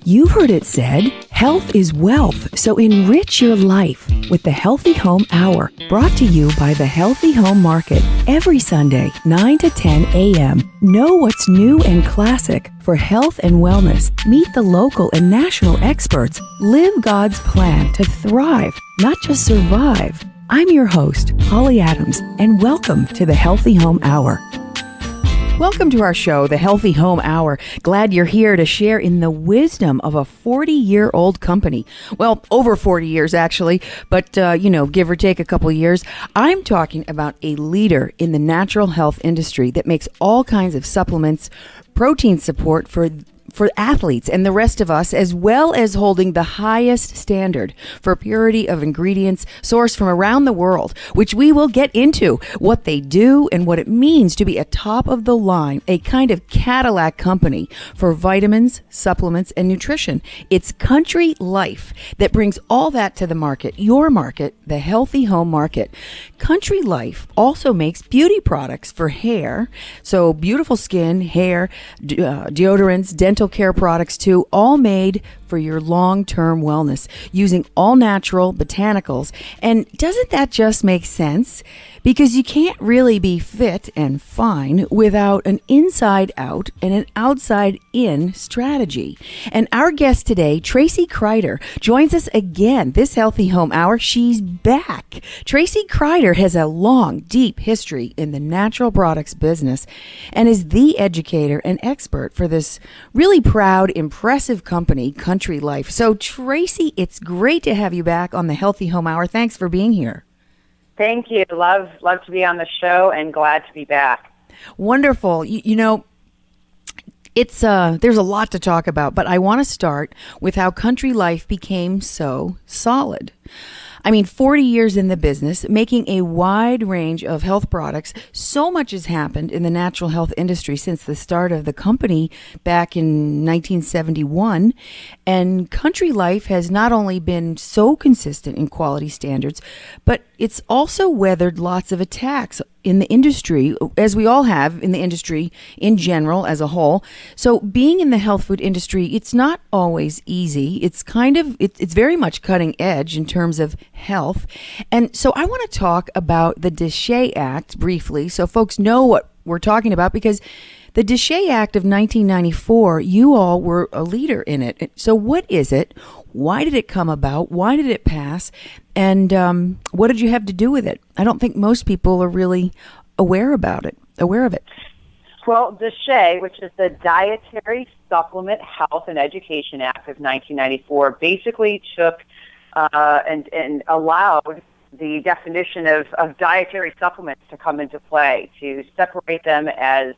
You've heard it said, health is wealth, so enrich your life with the Healthy Home Hour, brought to you by the Healthy Home Market. Every Sunday, 9 to 10 a.m. Know what's new and classic for health and wellness. Meet the local and national experts. Live God's plan to thrive, not just survive. I'm your host, Holly Adams, and welcome to the Healthy Home Hour. Welcome to our show, the Healthy Home Hour. Glad you're here to share in the wisdom of a 40-year-old company. Well, over 40 years, actually, but, give or take a couple years. I'm talking about a leader in the natural health industry that makes all kinds of supplements, protein support for athletes and the rest of us, as well as holding the highest standard for purity of ingredients sourced from around the world, which we will get into what they do and what it means to be a top of the line, a kind of Cadillac company for vitamins, supplements, and nutrition. It's Country Life that brings all that to the market, your market, the Healthy Home Market. Country Life also makes beauty products for hair, so beautiful skin, hair, deodorants, dental care products too, all made for your long-term wellness using all natural botanicals. And doesn't that just make sense? Because you can't really be fit and fine without an inside-out and an outside-in strategy. And our guest today, Tracy Kreider, joins us again this Healthy Home Hour. She's back. Tracy Kreider has a long, deep history in the natural products business and is the educator and expert for this really proud, impressive company, Country Life. So, Tracy, it's great to have you back on the Healthy Home Hour. Thanks for being here. Thank you. Love to be on the show and glad to be back. Wonderful. It's there's a lot to talk about, but I want to start with how Country Life became so solid. 40 years in the business, making a wide range of health products. So much has happened in the natural health industry since the start of the company back in 1971. And Country Life has not only been so consistent in quality standards, but it's also weathered lots of attacks in the industry, as we all have in the industry in general as a whole. So being in the health food industry, it's not always easy. It's it's very much cutting edge in terms of health. And so I want to talk about the DSHEA Act briefly so folks know what we're talking about, because the DSHEA Act of 1994, you all were a leader in it. So what is it? Why did it come about? Why did it pass? And what did you have to do with it? I don't think most people are really aware of it. Well, DSHEA, which is the Dietary Supplement Health and Education Act of 1994, basically took and allowed the definition of dietary supplements to come into play, to separate them as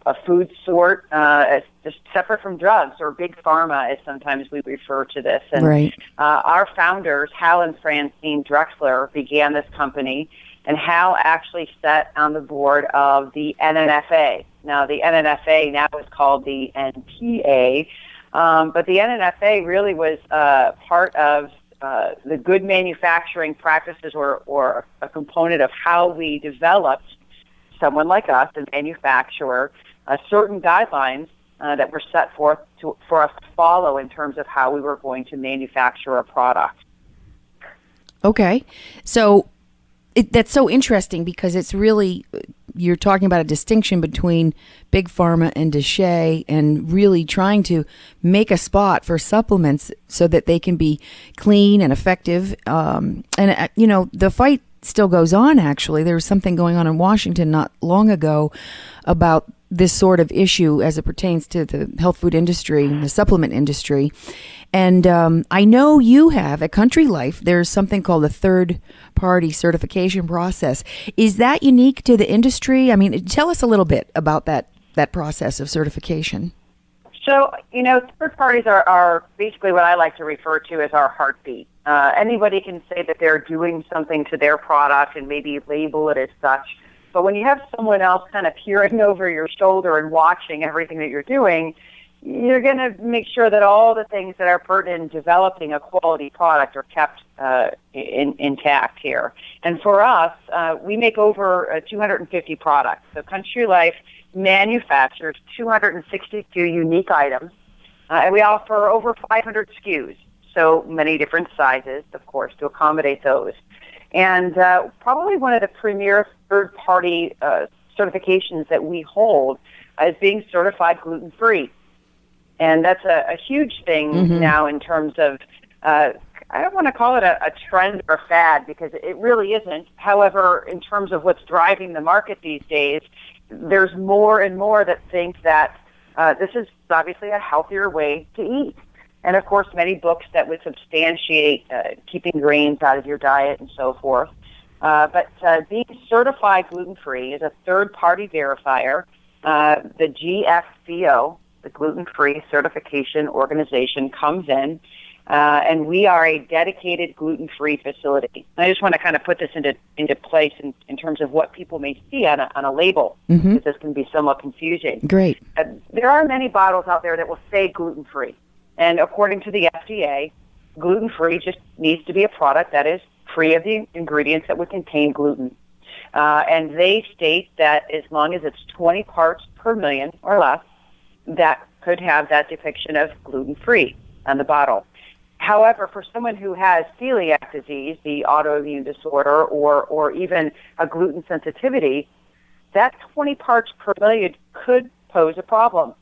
a food sort, as just separate from drugs, or big pharma, as sometimes we refer to this. And right. Our founders, Hal and Francine Drexler, began this company, and Hal actually sat on the board of the NNFA. Now, the NNFA now is called the NPA, but the NNFA really was part of the good manufacturing practices, or a component of how we developed, someone like us, a manufacturer, certain guidelines that were set forth for us to follow in terms of how we were going to manufacture a product. Okay. So that's so interesting, because it's really, you're talking about a distinction between Big Pharma and DSHEA, and really trying to make a spot for supplements so that they can be clean and effective. The fight still goes on, actually. There was something going on in Washington not long ago about this sort of issue as it pertains to the health food industry, the supplement industry. And I know you have, at Country Life, there's something called a third-party certification process. Is that unique to the industry? Tell us a little bit about that process of certification. So, third parties are basically what I like to refer to as our heartbeat. Anybody can say that they're doing something to their product and maybe label it as such. But when you have someone else kind of peering over your shoulder and watching everything that you're doing, you're going to make sure that all the things that are pertinent in developing a quality product are kept intact here. And for us, we make over 250 products. So Country Life manufactures 262 unique items And we offer over 500 SKUs, so many different sizes, of course, to accommodate those. And probably one of the premier third-party certifications that we hold is being certified gluten-free. And that's a huge thing now in terms of, I don't want to call it a trend or fad because it really isn't. However, in terms of what's driving the market these days, there's more and more that think that this is obviously a healthier way to eat. And, of course, many books that would substantiate keeping grains out of your diet and so forth. But being certified gluten-free is a third-party verifier. The GFCO, the Gluten-Free Certification Organization, comes in, and we are a dedicated gluten-free facility. I just want to kind of put this into place in terms of what people may see on a label, because this can be somewhat confusing. Great. There are many bottles out there that will say gluten-free. And according to the FDA, gluten-free just needs to be a product that is free of the ingredients that would contain gluten. And they state that as long as it's 20 parts per million or less, that could have that depiction of gluten-free on the bottle. However, for someone who has celiac disease, the autoimmune disorder, or even a gluten sensitivity, that 20 parts per million could pose a problem.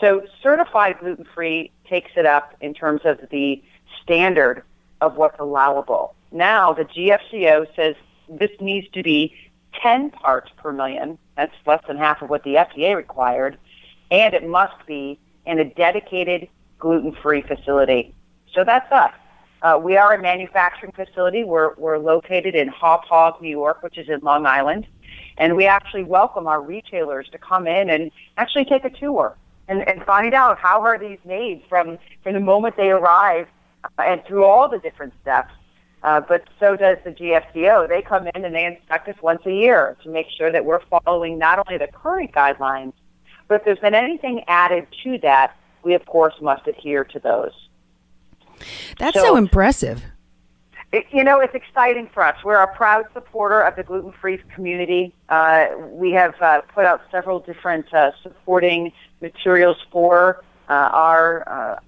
So certified gluten-free takes it up in terms of the standard of what's allowable. Now, the GFCO says this needs to be 10 parts per million. That's less than half of what the FDA required. And it must be in a dedicated gluten-free facility. So that's us. We are a manufacturing facility. We're located in Hauppauge, New York, which is in Long Island. And we actually welcome our retailers to come in and actually take a tour and find out how are these made from the moment they arrive and through all the different steps. But so does the GFCO. They come in and they inspect us once a year to make sure that we're following not only the current guidelines, but if there's been anything added to that, we, of course, must adhere to those. That's so impressive. It's exciting for us. We're a proud supporter of the gluten-free community. We have put out several different supporting materials for our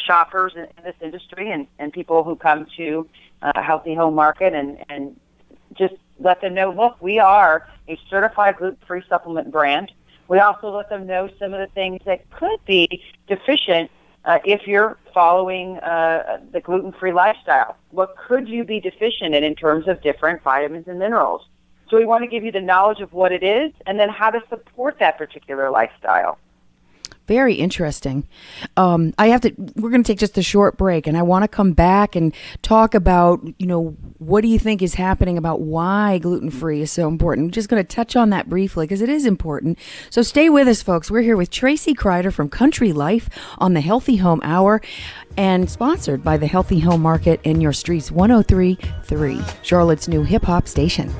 shoppers in this industry and people who come to a Healthy Home Market and just let them know, look, we are a certified gluten-free supplement brand. We also let them know some of the things that could be deficient if you're following the gluten-free lifestyle. What could you be deficient in terms of different vitamins and minerals? So we want to give you the knowledge of what it is and then how to support that particular lifestyle. Very interesting. We're going to take just a short break, and I want to come back and talk about, what do you think is happening about why gluten-free is so important? I'm just going to touch on that briefly because it is important. So stay with us, folks. We're here with Tracy Kreider from Country Life on the Healthy Home Hour and sponsored by the Healthy Home Market in your streets 103.3, Charlotte's new hip-hop station.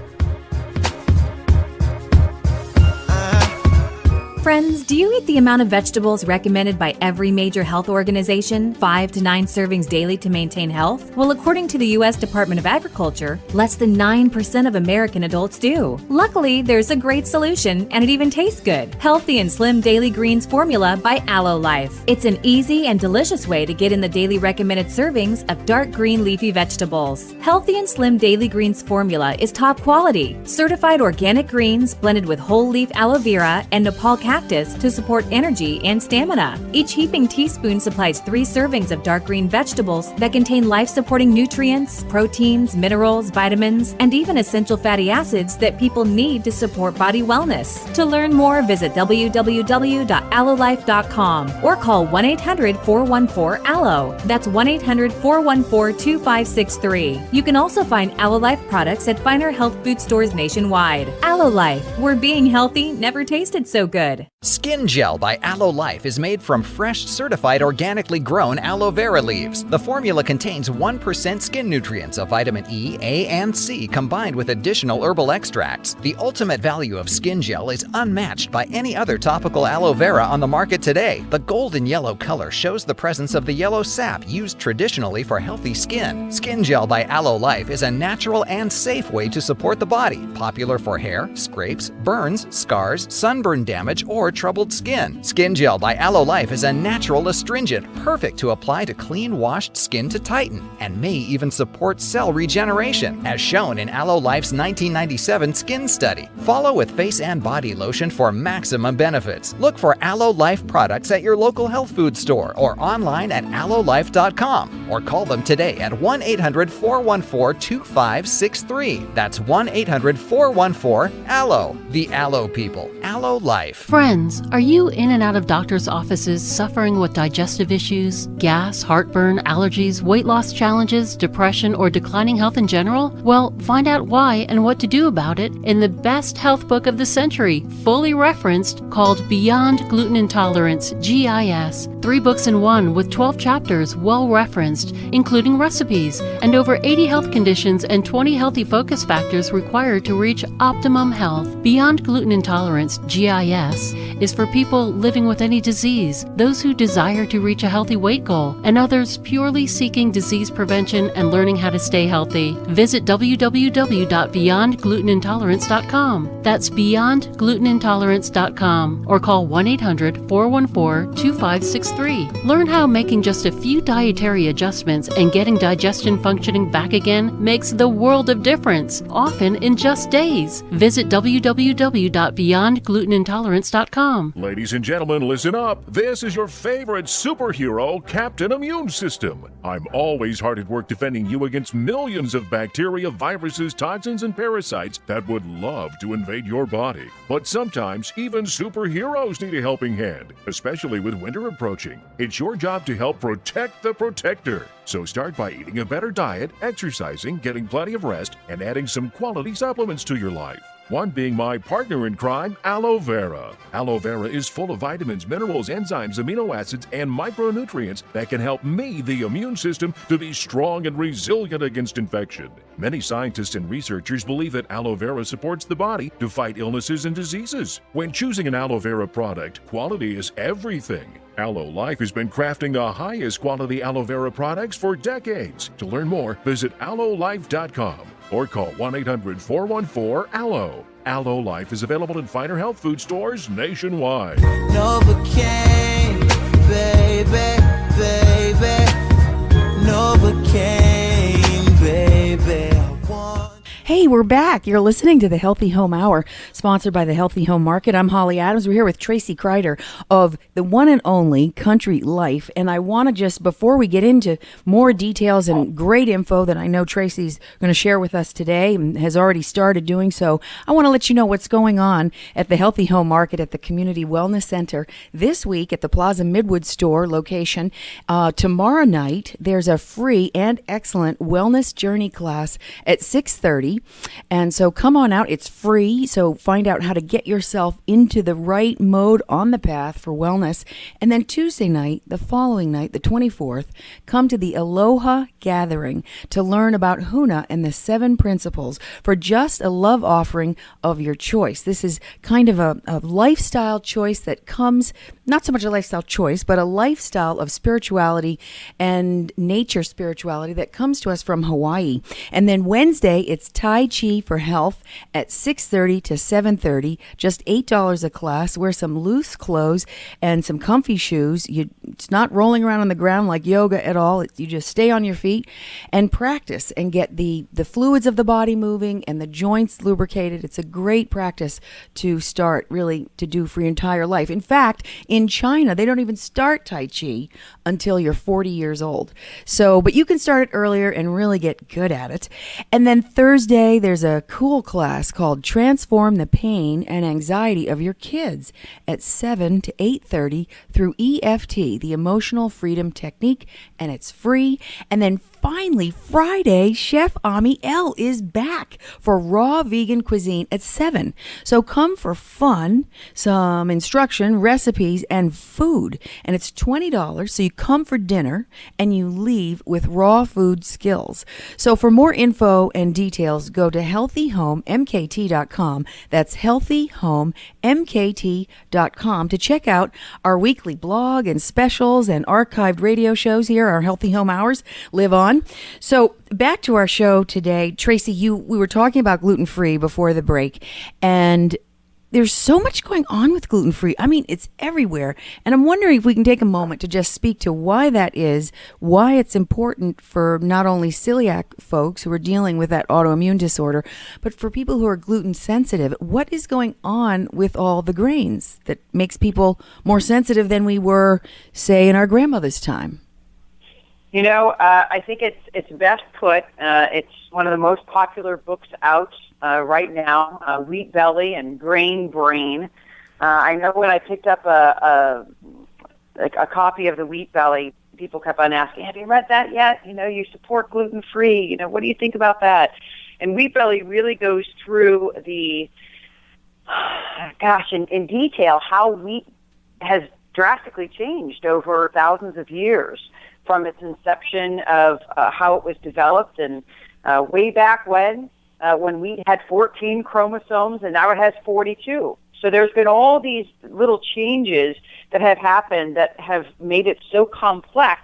Friends, do you eat the amount of vegetables recommended by every major health organization, 5 to 9 servings daily to maintain health? Well, according to the U.S. Department of Agriculture, less than 9% of American adults do. Luckily, there's a great solution, and it even tastes good. Healthy and Slim Daily Greens Formula by Aloe Life. It's an easy and delicious way to get in the daily recommended servings of dark green leafy vegetables. Healthy and Slim Daily Greens Formula is top quality, certified organic greens blended with whole leaf aloe vera and Nepal cactus to support energy and stamina. Each heaping teaspoon supplies 3 servings of dark green vegetables that contain life-supporting nutrients, proteins, minerals, vitamins, and even essential fatty acids that people need to support body wellness. To learn more, visit www.allolife.com or call 1-800-414-ALLO. That's 1-800-414-2563. You can also find Aloe Life products at finer health food stores nationwide. Aloe Life, where being healthy never tasted so good. Skin Gel by Aloe Life is made from fresh, certified, organically grown aloe vera leaves. The formula contains 1% skin nutrients of vitamin E, A, and C combined with additional herbal extracts. The ultimate value of Skin Gel is unmatched by any other topical aloe vera on the market today. The golden yellow color shows the presence of the yellow sap used traditionally for healthy skin. Skin Gel by Aloe Life is a natural and safe way to support the body, popular for hair, scrapes, burns, scars, sunburn damage, or troubled skin. Skin Gel by Aloe Life is a natural astringent, perfect to apply to clean, washed skin to tighten, and may even support cell regeneration, as shown in Aloe Life's 1997 skin study. Follow with face and body lotion for maximum benefits. Look for Aloe Life products at your local health food store or online at aloelife.com, or call them today at 1-800-414-2563. That's 1-800-414-ALOE. The Aloe people. Aloe Life. Friends, are you in and out of doctors' offices suffering with digestive issues, gas, heartburn, allergies, weight loss challenges, depression, or declining health in general? Well, find out why and what to do about it in the best health book of the century, fully referenced, called Beyond Gluten Intolerance, GIS. 3 books in one with 12 chapters, well referenced, including recipes, and over 80 health conditions and 20 healthy focus factors required to reach optimum health. Beyond Gluten Intolerance, GIS, is for people living with any disease, those who desire to reach a healthy weight goal, and others purely seeking disease prevention and learning how to stay healthy. Visit www.beyondglutenintolerance.com. That's beyondglutenintolerance.com, or call 1-800-414-2563. Learn how making just a few dietary adjustments and getting digestion functioning back again makes the world of difference, often in just days. Visit www.beyondglutenintolerance.com. Ladies and gentlemen, listen up. This is your favorite superhero, Captain Immune System. I'm always hard at work defending you against millions of bacteria, viruses, toxins, and parasites that would love to invade your body. But sometimes even superheroes need a helping hand, especially with winter approaching. It's your job to help protect the protector. So start by eating a better diet, exercising, getting plenty of rest, and adding some quality supplements to your life. One being my partner in crime, aloe vera. Aloe vera is full of vitamins, minerals, enzymes, amino acids, and micronutrients that can help me, the immune system, to be strong and resilient against infection. Many scientists and researchers believe that aloe vera supports the body to fight illnesses and diseases. When choosing an aloe vera product, quality is everything. Aloe Life has been crafting the highest quality aloe vera products for decades. To learn more, visit aloelife.com. or call 1-800-414-ALOE. Aloe Life is available in finer health food stores nationwide. Novocaine, baby, baby. Novocaine, baby. Hey, we're back. You're listening to the Healthy Home Hour, sponsored by the Healthy Home Market. I'm Holly Adams. We're here with Tracy Kreider of the one and only Country Life. And I want to just, before we get into more details and great info that I know Tracy's going to share with us today and has already started doing so, I want to let you know what's going on at the Healthy Home Market at the Community Wellness Center this week at the Plaza Midwood store location. Tomorrow night, there's a free and excellent wellness journey class at 6:30. And so come on out. It's free. So find out how to get yourself into the right mode on the path for wellness. And then Tuesday night, the following night, the 24th, come to the Aloha Gathering to learn about Huna and the 7 principles for just a love offering of your choice. This is kind of a lifestyle choice that comes, not so much a lifestyle choice, but a lifestyle of spirituality and nature spirituality that comes to us from Hawaii. And then Wednesday, it's Tai Chi for Health at 6:30 to 7:30, just $8 a class. Wear some loose clothes and some comfy shoes. It's not rolling around on the ground like yoga at all. You just stay on your feet and practice and get the fluids of the body moving and the joints lubricated. It's a great practice to start really to do for your entire life. In fact, in China, they don't even start Tai Chi until you're 40 years old. So, but you can start it earlier and really get good at it. And then Thursday, there's a cool class called Transform the Pain and Anxiety of Your Kids at 7 to 8:30 through EFT, the Emotional Freedom Technique, and it's free. And then finally, Friday, Chef Ami L is back for raw vegan cuisine at 7. So come for fun, some instruction, recipes, and food. And it's $20, so you come for dinner and you leave with raw food skills. So for more info and details, go to healthyhomemkt.com. That's healthyhomemkt.com to check out our weekly blog and specials and archived radio shows here. Our Healthy Home Hours live on. So back to our show today. Tracy, we were talking about gluten-free before the break, and there's so much going on with gluten-free. I mean, it's everywhere. And I'm wondering if we can take a moment to just speak to why that is, why it's important for not only celiac folks who are dealing with that autoimmune disorder, but for people who are gluten sensitive. What is going on with all the grains that makes people more sensitive than we were, say, in our grandmother's time? I think it's best put. It's one of the most popular books out right now, Wheat Belly and Grain Brain. I know when I picked up a copy of the Wheat Belly, people kept on asking, have you read that yet? You support gluten-free. What do you think about that? And Wheat Belly really goes through in detail how wheat has drastically changed over thousands of years, from its inception of how it was developed and way back when wheat had 14 chromosomes and now it has 42. So there's been all these little changes that have happened that have made it so complex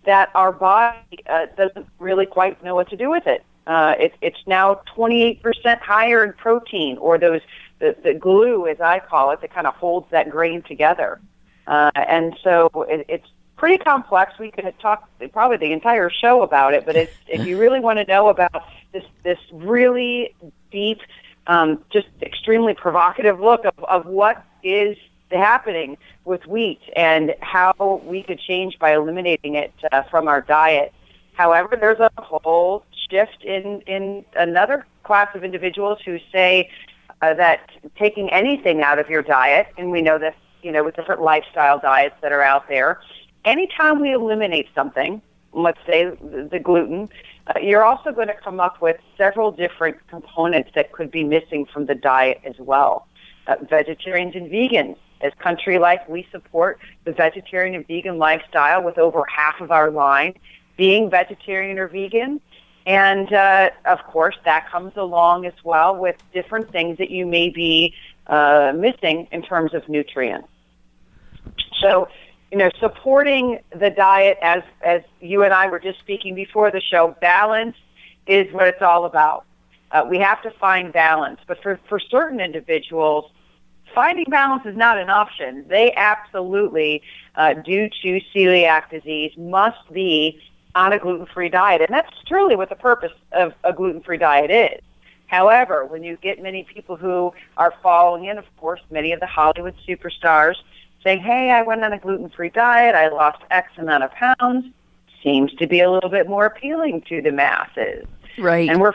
that our body doesn't really quite know what to do with it. It's now 28% higher in protein, or the glue, as I call it, that kind of holds that grain together. And so it's pretty complex. We could talk probably the entire show about it, but if you really want to know about this really deep, just extremely provocative look of what is happening with wheat and how we could change by eliminating it from our diet. However, there's a whole shift in another class of individuals who say that taking anything out of your diet, and we know this, with different lifestyle diets that are out there, anytime we eliminate something, let's say the gluten, you're also going to come up with several different components that could be missing from the diet as well. Vegetarians and vegans. As Country Life, we support the vegetarian and vegan lifestyle with over half of our line being vegetarian or vegan. And, of course, that comes along as well with different things that you may be missing in terms of nutrients. So, supporting the diet, as you and I were just speaking before the show, balance is what it's all about. We have to find balance. But for certain individuals, finding balance is not an option. They absolutely, due to celiac disease, must be on a gluten-free diet. And that's truly what the purpose of a gluten-free diet is. However, when you get many people who are following in, of course, many of the Hollywood superstars, saying, hey, I went on a gluten-free diet, I lost X amount of pounds, seems to be a little bit more appealing to the masses. Right. And we're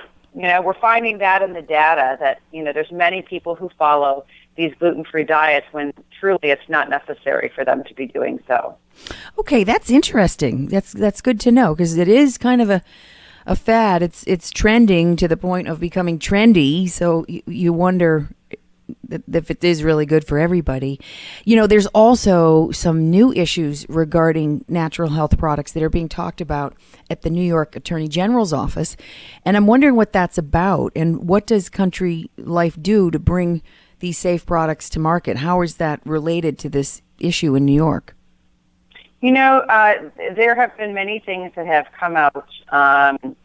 finding that in the data that, there's many people who follow these gluten-free diets when truly it's not necessary for them to be doing so. Okay, that's interesting. That's good to know, because it is kind of a fad. It's trending to the point of becoming trendy, so you wonder if it is really good for everybody. There's also some new issues regarding natural health products that are being talked about at the New York Attorney General's office. And I'm wondering what that's about, and what does Country Life do to bring these safe products to market? How is that related to this issue in New York? There have been many things that have come out,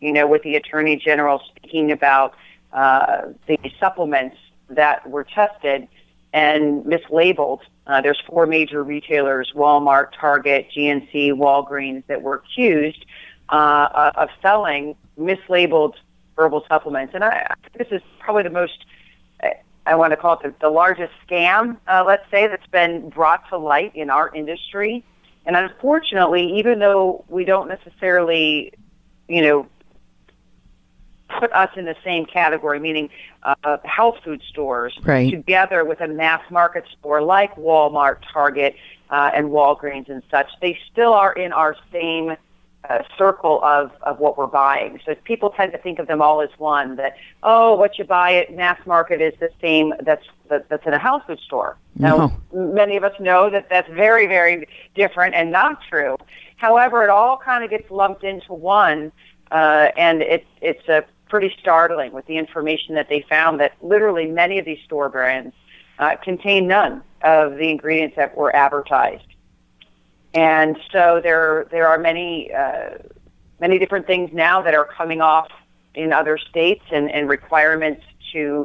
with the Attorney General speaking about the supplements that were tested and mislabeled. There's 4 major retailers, Walmart, Target, GNC, Walgreens, that were accused of selling mislabeled herbal supplements. And I think this is probably the most, I want to call it the largest scam, let's say, that's been brought to light in our industry. And unfortunately, even though we don't necessarily, put us in the same category, meaning health food stores, right, together with a mass market store like Walmart, Target, and Walgreens and such, they still are in our same circle of what we're buying. So people tend to think of them all as one, that, what you buy at mass market is the same that's in a health food store. Now, many of us know that that's very, very different and not true. However, it all kind of gets lumped into one, and it's a pretty startling with the information that they found that literally many of these store brands contain none of the ingredients that were advertised. And so there are many different things now that are coming off in other states and requirements to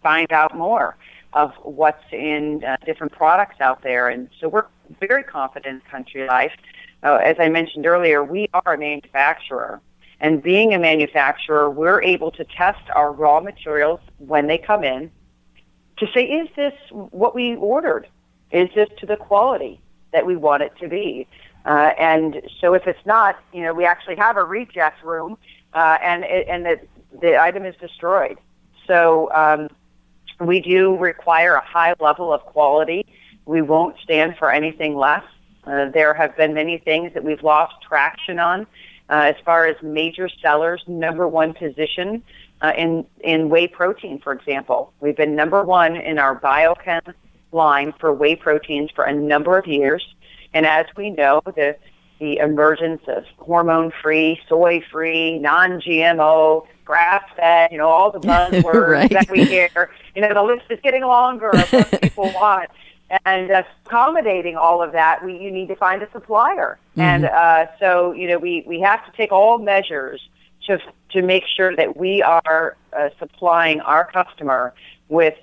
find out more. of what's in different products out there. And so we're very confident in Country Life. As I mentioned earlier, we are a manufacturer. And being a manufacturer, we're able to test our raw materials when they come in to say, is this what we ordered? Is this to the quality that we want it to be? And so if it's not, we actually have a reject room, and the item is destroyed. So we do require a high level of quality. We won't stand for anything less. There have been many things that we've lost traction on. As far as major sellers, number one position in whey protein, for example. We've been number one in our biochem line for whey proteins for a number of years. And as we know, the emergence of hormone-free, soy-free, non-GMO, grass-fed, all the buzzwords Right. that we hear, the list is getting longer of what people want. And accommodating all of that, you need to find a supplier. Mm-hmm. And so, we have to take all measures to make sure that we are supplying our customer with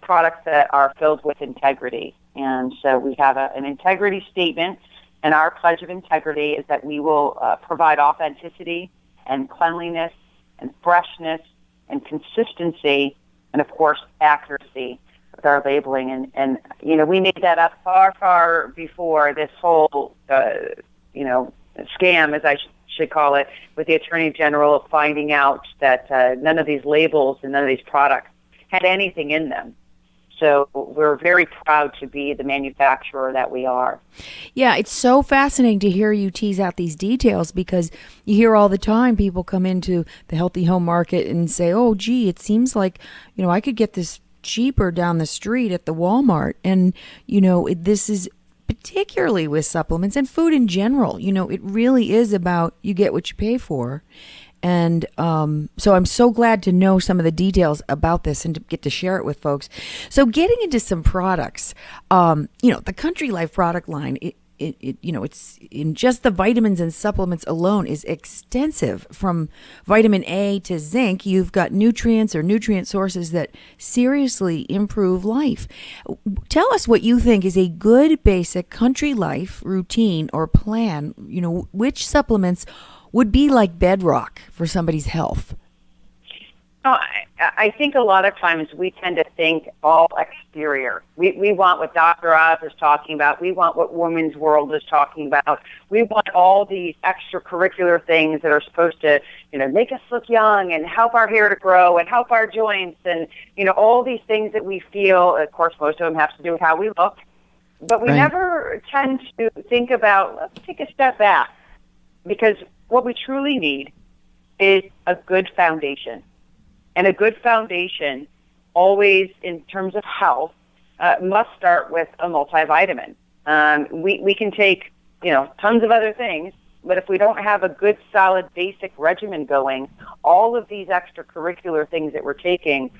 products that are filled with integrity. And so we have an integrity statement, and our pledge of integrity is that we will provide authenticity and cleanliness and freshness and consistency and, of course, accuracy with our labeling. And we made that up far before this whole, scam, as I should call it, with the Attorney General of finding out that none of these labels and none of these products had anything in them. So we're very proud to be the manufacturer that we are. Yeah, it's so fascinating to hear you tease out these details, because you hear all the time people come into the healthy home market and say, oh, gee, it seems like, I could get this cheaper down the street at the Walmart. And, this is particularly with supplements and food in general. It really is about you get what you pay for. And so I'm so glad to know some of the details about this and to get to share it with folks. So getting into some products, the Country Life product line, it's in just the vitamins and supplements alone is extensive, from vitamin A to zinc. You've got nutrients or nutrient sources that seriously improve life. Tell us what you think is a good basic Country Life routine or plan. Which supplements would be like bedrock for somebody's health? I think a lot of times we tend to think all exterior. We want what Dr. Oz is talking about. We want what Women's World is talking about. We want all these extracurricular things that are supposed to, make us look young and help our hair to grow and help our joints and, all these things that we feel. Of course, most of them have to do with how we look. But we never tend to think about, let's take a step back, because what we truly need is a good foundation. And a good foundation, always in terms of health, must start with a multivitamin. We can take, tons of other things, but if we don't have a good, solid, basic regimen going, all of these extracurricular things that we're taking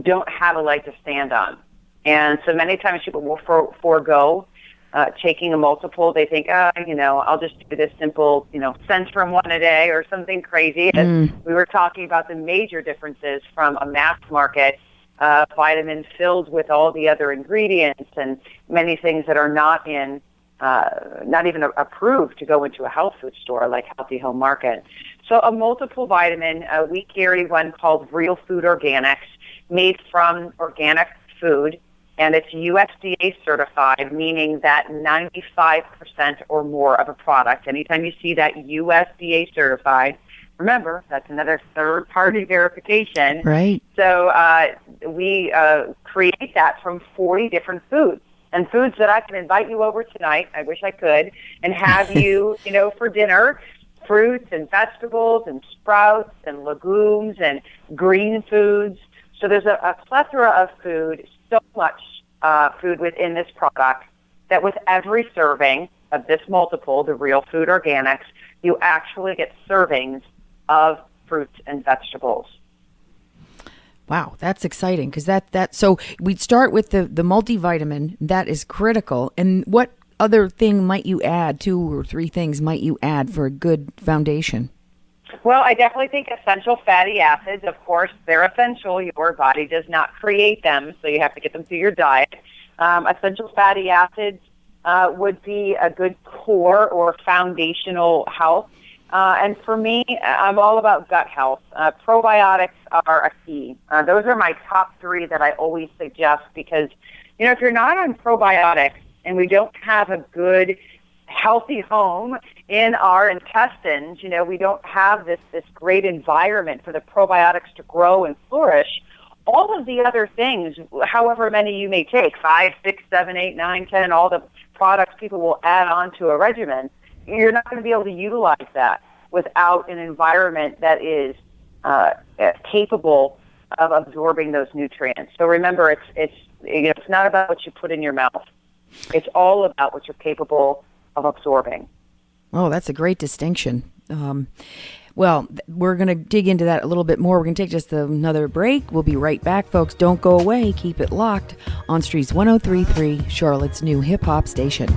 don't have a leg to stand on. And so many times people will forego taking a multiple. They think, I'll just do this simple, Centrum one a day or something crazy. And we were talking about the major differences from a mass market vitamin filled with all the other ingredients and many things that are not even approved to go into a health food store like Healthy Home Market. So a multiple vitamin, we carry one called Real Food Organics, made from organic food. And it's USDA certified, meaning that 95% or more of a product, anytime you see that USDA certified, remember, that's another third-party verification. Right. So we create that from 40 different foods. And foods that I can invite you over tonight, I wish I could, and have you, for dinner, fruits and vegetables and sprouts and legumes and green foods. So there's a plethora of food, so much food within this product, that with every serving of this multiple, the Real Food Organics, you actually get servings of fruits and vegetables. Wow, that's exciting, because so we'd start with the multivitamin. That is critical. And what other thing might you add, 2 or 3 things might you add for a good foundation? Well, I definitely think essential fatty acids, of course, they're essential. Your body does not create them, so you have to get them through your diet. Essential fatty acids would be a good core or foundational health. And for me, I'm all about gut health. Probiotics are a key. Those are my top three that I always suggest because, if you're not on probiotics and we don't have a good, healthy home in our intestines, we don't have this great environment for the probiotics to grow and flourish, all of the other things, however many you may take, 5, 6, 7, 8, 9, 10, all the products people will add on to a regimen, you're not going to be able to utilize that without an environment that is capable of absorbing those nutrients. So remember, it's not about what you put in your mouth. It's all about what you're capable of absorbing. Oh, that's a great distinction. Well, we're going to dig into that a little bit more. We're going to take just another break. We'll be right back, folks. Don't go away. Keep it locked on Streets 103.3, Charlotte's new hip-hop station.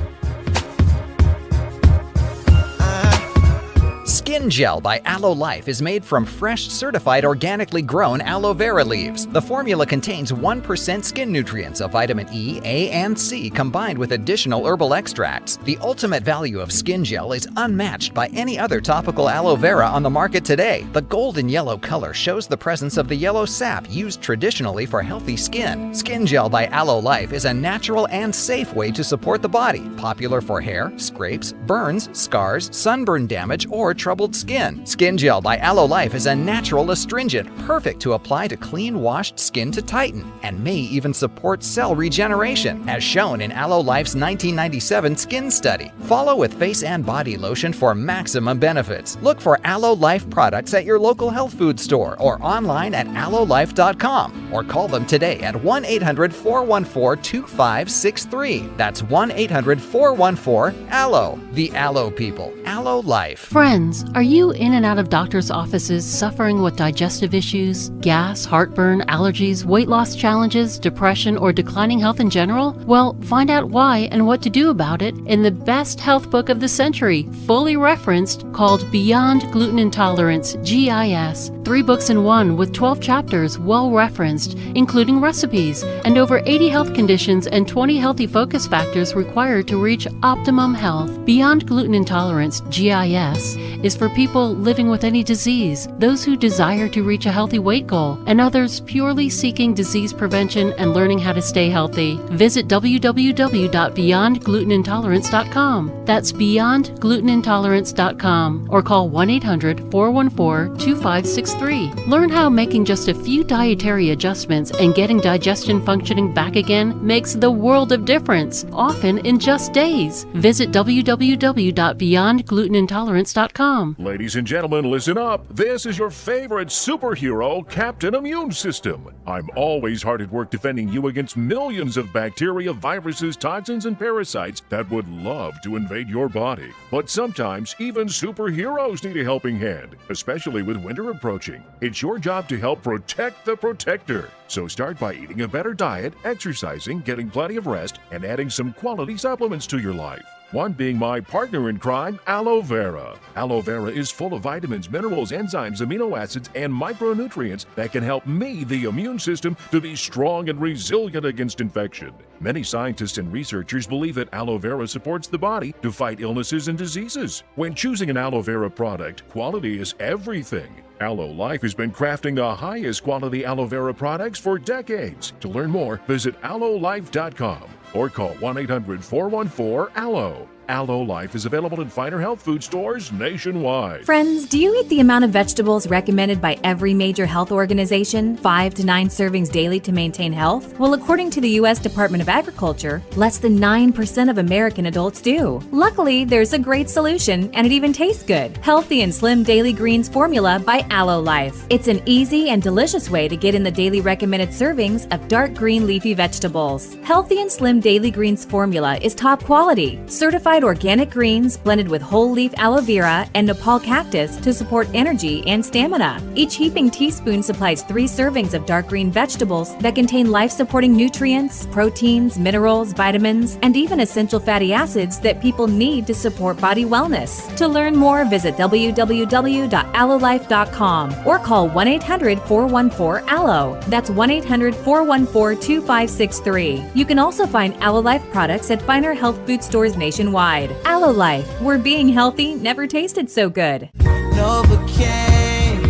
Skin Gel by Aloe Life is made from fresh, certified, organically grown aloe vera leaves. The formula contains 1% skin nutrients of vitamin E, A, and C combined with additional herbal extracts. The ultimate value of Skin Gel is unmatched by any other topical aloe vera on the market today. The golden yellow color shows the presence of the yellow sap used traditionally for healthy skin. Skin Gel by Aloe Life is a natural and safe way to support the body, popular for hair, scrapes, burns, scars, sunburn damage, or troubled skin. Skin Gel by Aloe Life is a natural astringent, perfect to apply to clean, washed skin to tighten, and may even support cell regeneration, as shown in Aloe Life's 1997 skin study. Follow with face and body lotion for maximum benefits. Look for Aloe Life products at your local health food store or online at aloelife.com, or call them today at 1-800-414-2563. That's 1-800-414-ALOE. The Aloe people. Aloe Life. Friends, are you in and out of doctors' offices suffering with digestive issues, gas, heartburn, allergies, weight loss challenges, depression, or declining health in general? Well, find out why and what to do about it in the best health book of the century, fully referenced, called Beyond Gluten Intolerance, GIS. 3 books in one with 12 chapters, well referenced, including recipes, and over 80 health conditions and 20 healthy focus factors required to reach optimum health. Beyond Gluten Intolerance, GIS, is for people living with any disease, those who desire to reach a healthy weight goal, and others purely seeking disease prevention and learning how to stay healthy. Visit www.beyondglutenintolerance.com. That's beyondglutenintolerance.com, or call 1-800-414-2563. Learn how making just a few dietary adjustments and getting digestion functioning back again makes the world of difference, often in just days. Visit www.beyondglutenintolerance.com. Ladies and gentlemen, listen up. This is your favorite superhero, Captain Immune System. I'm always hard at work defending you against millions of bacteria, viruses, toxins, and parasites that would love to invade your body. But sometimes, even superheroes need a helping hand, especially with winter approaching. It's your job to help protect the protector. So start by eating a better diet, exercising, getting plenty of rest, and adding some quality supplements to your life. One being my partner in crime, aloe vera. Aloe vera is full of vitamins, minerals, enzymes, amino acids, and micronutrients that can help me, the immune system, to be strong and resilient against infection. Many scientists and researchers believe that aloe vera supports the body to fight illnesses and diseases. When choosing an aloe vera product, quality is everything. Aloe Life has been crafting the highest quality aloe vera products for decades. To learn more, visit aloelife.com or call 1-800-414-ALOE. Aloe Life is available in finer health food stores nationwide. Friends, do you eat the amount of vegetables recommended by every major health organization, 5 to 9 servings daily to maintain health? Well, according to the U.S. Department of Agriculture, less than 9% of American adults do. Luckily, there's a great solution, and it even tastes good. Healthy and Slim Daily Greens Formula by Aloe Life. It's an easy and delicious way to get in the daily recommended servings of dark green leafy vegetables. Healthy and Slim Daily Greens Formula is top quality, certified certified organic greens blended with whole leaf aloe vera and Nepal cactus to support energy and stamina. Each heaping teaspoon supplies 3 servings of dark green vegetables that contain life-supporting nutrients, proteins, minerals, vitamins, and even essential fatty acids that people need to support body wellness. To learn more, visit www.allolife.com or call 1-800-414-ALLO. That's 1-800-414-2563. You can also find Aloe Life products at finer health food stores nationwide. Aloe Life, where being healthy never tasted so good. Novocaine,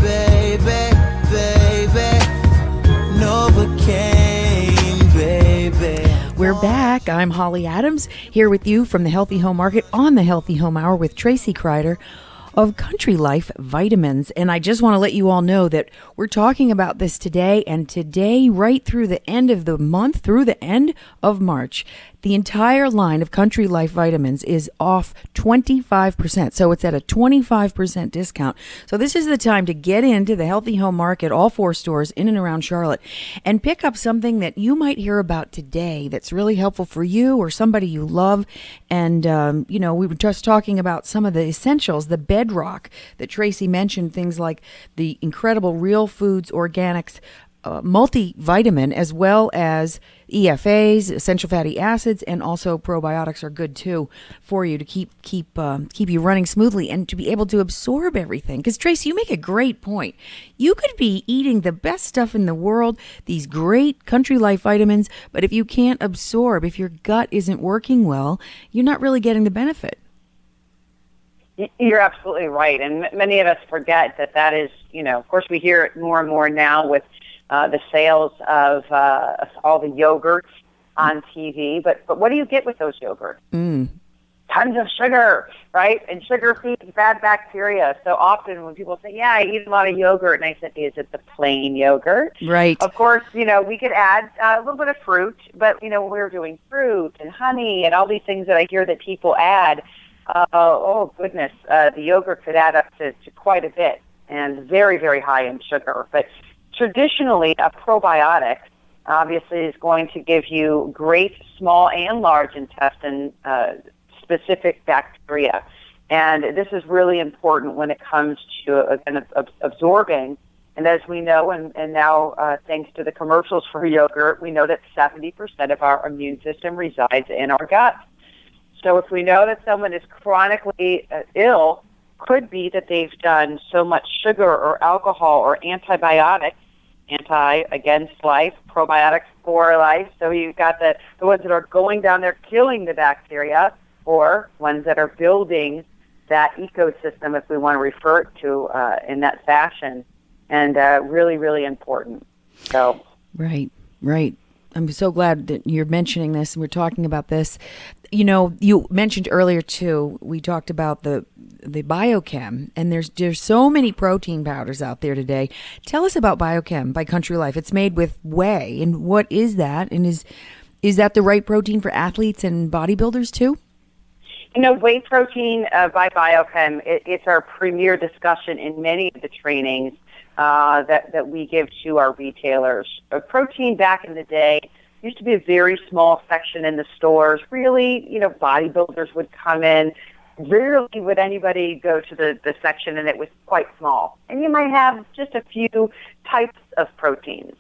baby, baby. Novocaine, baby. We're back. I'm Holly Adams, here with you from the Healthy Home Market on the Healthy Home Hour with Tracy Kreider of Country Life Vitamins. And I just want to let you all know that we're talking about this today, and today, right through the end of the month, through the end of March, the entire line of Country Life Vitamins is off 25%. So it's at a 25% discount. So this is the time to get into the Healthy Home Market, all 4 stores in and around Charlotte, and pick up something that you might hear about today that's really helpful for you or somebody you love. And, we were just talking about some of the essentials, the bedrock that Tracy mentioned, things like the incredible Real Foods Organics multivitamin, as well as EFAs, essential fatty acids, and also probiotics are good too for you to keep you running smoothly and to be able to absorb everything. Because Tracy, you make a great point. You could be eating the best stuff in the world, these great Country Life vitamins, but if you can't absorb, if your gut isn't working well, you're not really getting the benefit. You're absolutely right, and many of us forget that is, of course we hear it more and more now with the sales of all the yogurts on TV. But what do you get with those yogurts? Tons of sugar, right? And sugar feeds bad bacteria. So often when people say, yeah, I eat a lot of yogurt, and I said, is it the plain yogurt? Right. Of course, we could add a little bit of fruit, but, we're doing fruit and honey and all these things that I hear that people add. Oh, goodness, the yogurt could add up to quite a bit and very, very high in sugar. But traditionally, a probiotic obviously is going to give you great small and large intestine specific bacteria. And this is really important when it comes to absorbing. And as we know, and now thanks to the commercials for yogurt, we know that 70% of our immune system resides in our gut. So if we know that someone is chronically ill, could be that they've done so much sugar or alcohol or antibiotics, anti against life, probiotics for life. So you've got the ones that are going down there killing the bacteria, or ones that are building that ecosystem, if we want to refer it to in that fashion, and really, really important. So Right. I'm so glad that you're mentioning this and we're talking about this. You mentioned earlier too, we talked about the Biochem, and there's so many protein powders out there today. Tell us about Biochem by Country Life. It's made with whey, and what is that? And is that the right protein for athletes and bodybuilders too? Whey protein by Biochem, it's our premier discussion in many of the trainings that we give to our retailers. Protein back in the day used to be a very small section in the stores. Really, bodybuilders would come in. Rarely would anybody go to the section, and it was quite small. And you might have just a few types of proteins.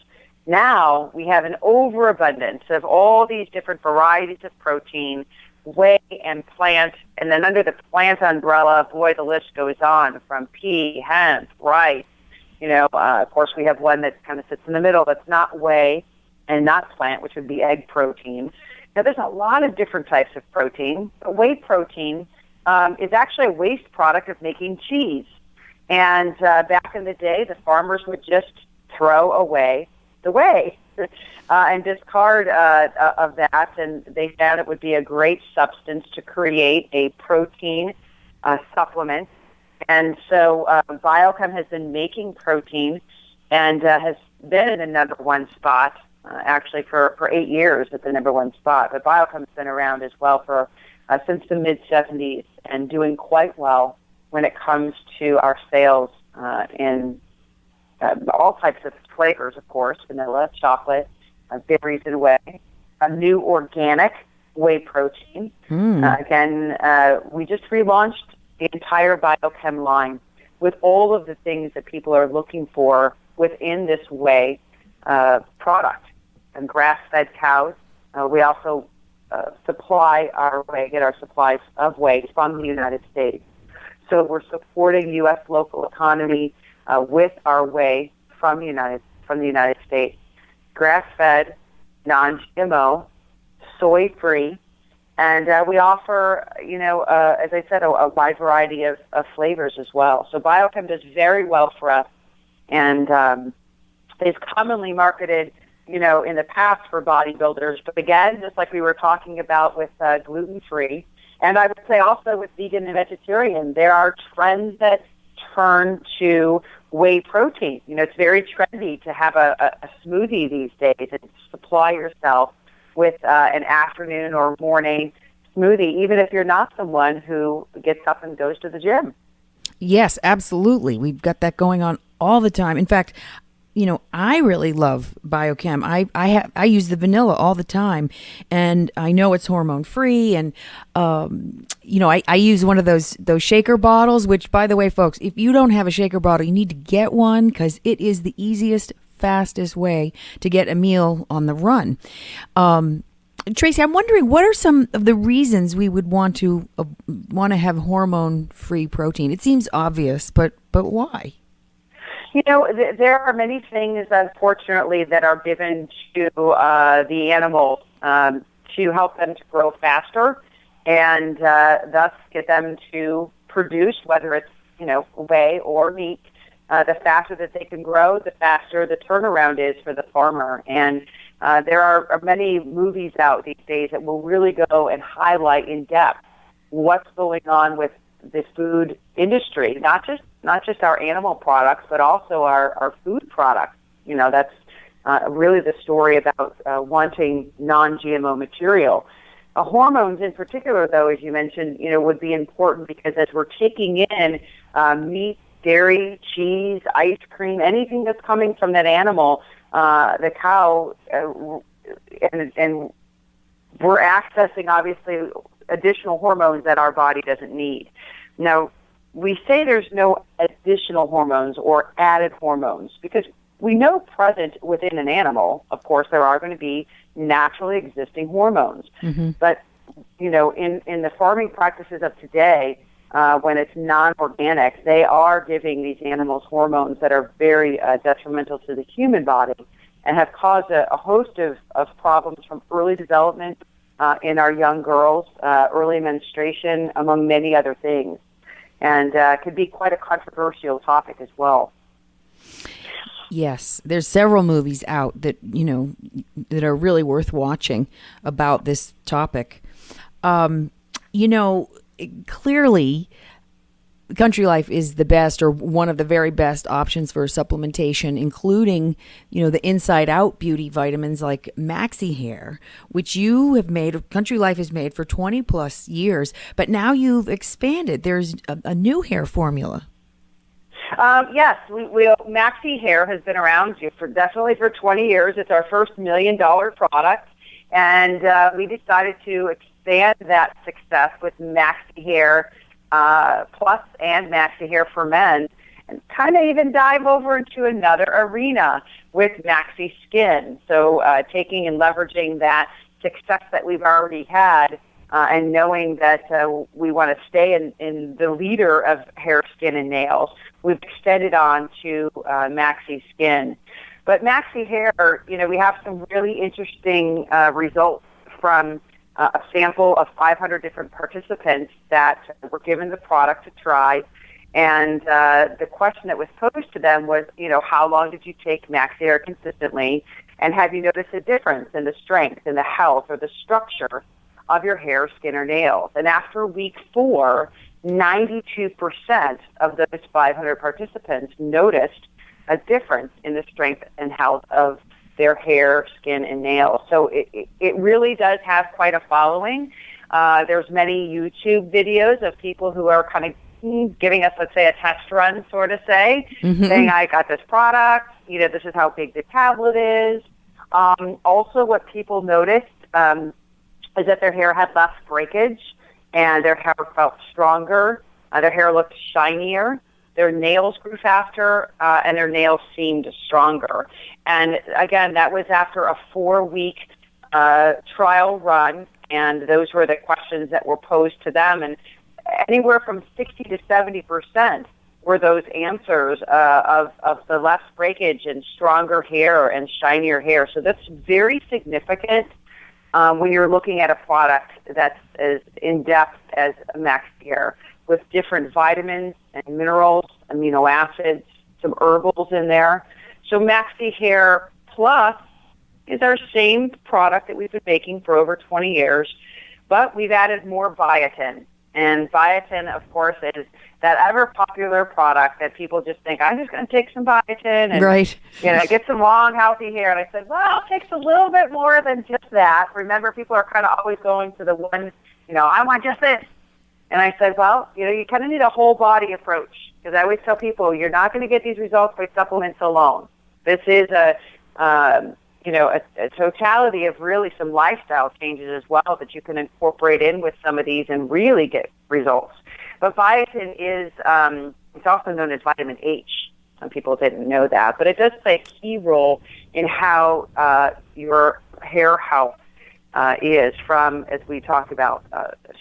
Now we have an overabundance of all these different varieties of protein, whey and plant, and then under the plant umbrella, boy, the list goes on, from pea, hemp, rice. Of course, we have one that kind of sits in the middle that's not whey and not plant, which would be egg protein. Now, there's a lot of different types of protein, but whey protein is actually a waste product of making cheese. And back in the day, the farmers would just throw away the whey and discard of that, and they found it would be a great substance to create a protein supplement. And so Biochem has been making protein and has been in the number one spot, actually for 8 years at the number one spot. But Biochem's been around as well for since the mid-'70s and doing quite well when it comes to our sales in all types of flavors, of course, vanilla, chocolate, berries and whey. A new organic whey protein. Again, we just relaunched the entire Biochem line with all of the things that people are looking for within this whey product. And grass-fed cows. We also supply our whey, get our supplies of whey from the United States. So we're supporting U.S. local economy with our whey from the United States. Grass-fed, non-GMO, soy-free, and we offer, as I said, a wide variety of flavors as well. So Biochem does very well for us, and is commonly marketed, in the past for bodybuilders. But again, just like we were talking about with gluten-free, and I would say also with vegan and vegetarian, there are trends that turn to whey protein. It's very trendy to have a smoothie these days and supply yourself with an afternoon or morning smoothie, even if you're not someone who gets up and goes to the gym. Yes, absolutely. We've got that going on all the time. In fact, I really love Biochem. I use the vanilla all the time, and I know it's hormone free. And I use one of those shaker bottles. Which, by the way, folks, if you don't have a shaker bottle, you need to get one because it is the easiest, fastest way to get a meal on the run. Tracy, I'm wondering, what are some of the reasons we would want to have hormone free protein? It seems obvious, but why? There are many things, unfortunately, that are given to the animals to help them to grow faster and thus get them to produce, whether it's, whey or meat. The faster that they can grow, the faster the turnaround is for the farmer. And there are many movies out these days that will really go and highlight in depth what's going on with the food industry, not just our animal products, but also our food products. That's really the story about wanting non-GMO material. Hormones in particular, though, as you mentioned, would be important because as we're taking in meat, dairy, cheese, ice cream, anything that's coming from that animal, the cow, and we're accessing, obviously, additional hormones that our body doesn't need. Now, we say there's no additional hormones or added hormones because we know present within an animal, of course, there are going to be naturally existing hormones. Mm-hmm. But, in the farming practices of today, when it's non-organic, they are giving these animals hormones that are very detrimental to the human body and have caused a host of problems from early development in our young girls, early menstruation, among many other things. And could be quite a controversial topic as well. Yes, there's several movies out that, that are really worth watching about this topic. Clearly, Country Life is the best or one of the very best options for supplementation, including, the inside out beauty vitamins like Maxi Hair, which you have made, Country Life has made for 20 plus years, but now you've expanded. There's a new hair formula. Yes, Maxi Hair has been around definitely for 20 years. It's our first $1 million product, and we decided to expand that success with Maxi Hair Plus and Maxi Hair for Men, and kind of even dive over into another arena with Maxi Skin. So taking and leveraging that success that we've already had and knowing that we want to stay in the leader of hair, skin, and nails, we've extended on to Maxi Skin. But Maxi Hair, we have some really interesting results from a sample of 500 different participants that were given the product to try. And the question that was posed to them was, how long did you take Maxi Hair consistently? And have you noticed a difference in the strength, in the health, or the structure of your hair, skin, or nails? And after week 4, 92% of those 500 participants noticed a difference in the strength and health of their hair, skin, and nails. So it really does have quite a following. There's many YouTube videos of people who are kind of giving us, let's say, a test run, sort of saying, I got this product, this is how big the tablet is. Also, what people noticed is that their hair had less breakage and their hair felt stronger. Their hair looked shinier. Their nails grew faster, and their nails seemed stronger. And again, that was after a 4-week trial run, and those were the questions that were posed to them. And anywhere from 60 to 70% were those answers of the less breakage and stronger hair and shinier hair. So that's very significant when you're looking at a product that's as in-depth as Maxi-Hair, with different vitamins and minerals, amino acids, some herbals in there. So Maxi-Hair Plus is our same product that we've been making for over 20 years, but we've added more biotin. And biotin, of course, is that ever-popular product that people just think, I'm just going to take some biotin and get some long, healthy hair. And I said, well, it takes a little bit more than just that. Remember, people are kind of always going to the one, I want just this. And I said, well, you kind of need a whole body approach, because I always tell people you're not going to get these results by supplements alone. This is a totality of really some lifestyle changes as well that you can incorporate in with some of these and really get results. But biotin is, it's also known as vitamin H. Some people didn't know that, but it does play a key role in how your hair health is, from, as we talked about,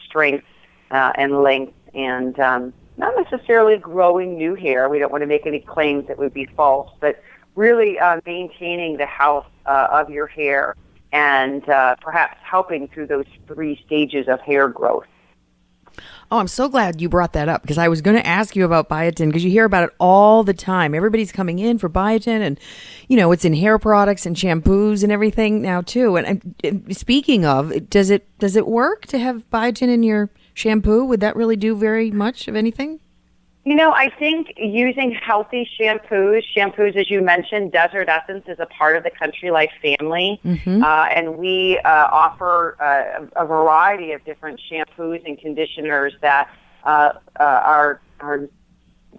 strength and length, and not necessarily growing new hair. We don't want to make any claims that would be false, but really maintaining the health of your hair and perhaps helping through those 3 stages of hair growth. Oh, I'm so glad you brought that up, because I was going to ask you about biotin, because you hear about it all the time. Everybody's coming in for biotin, and, it's in hair products and shampoos and everything now too. And speaking of, does it work to have biotin in your shampoo? Would that really do very much of anything? I think using healthy shampoos, as you mentioned, Desert Essence is a part of the Country Life family, and we offer a variety of different shampoos and conditioners that are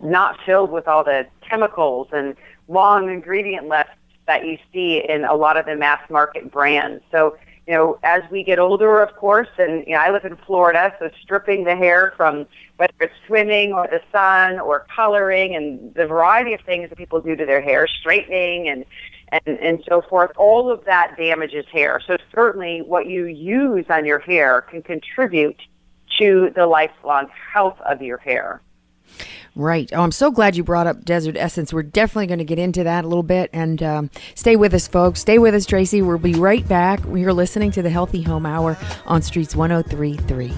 not filled with all the chemicals and long ingredient lists that you see in a lot of the mass market brands. So, as we get older, of course, and I live in Florida, so stripping the hair from whether it's swimming or the sun or coloring and the variety of things that people do to their hair, straightening and so forth, all of that damages hair. So certainly what you use on your hair can contribute to the lifelong health of your hair. Right. Oh, I'm so glad you brought up Desert Essence. We're definitely going to get into that a little bit. And stay with us, folks. Stay with us, Tracy. We'll be right back. You're listening to the Healthy Home Hour on Streets 103.3.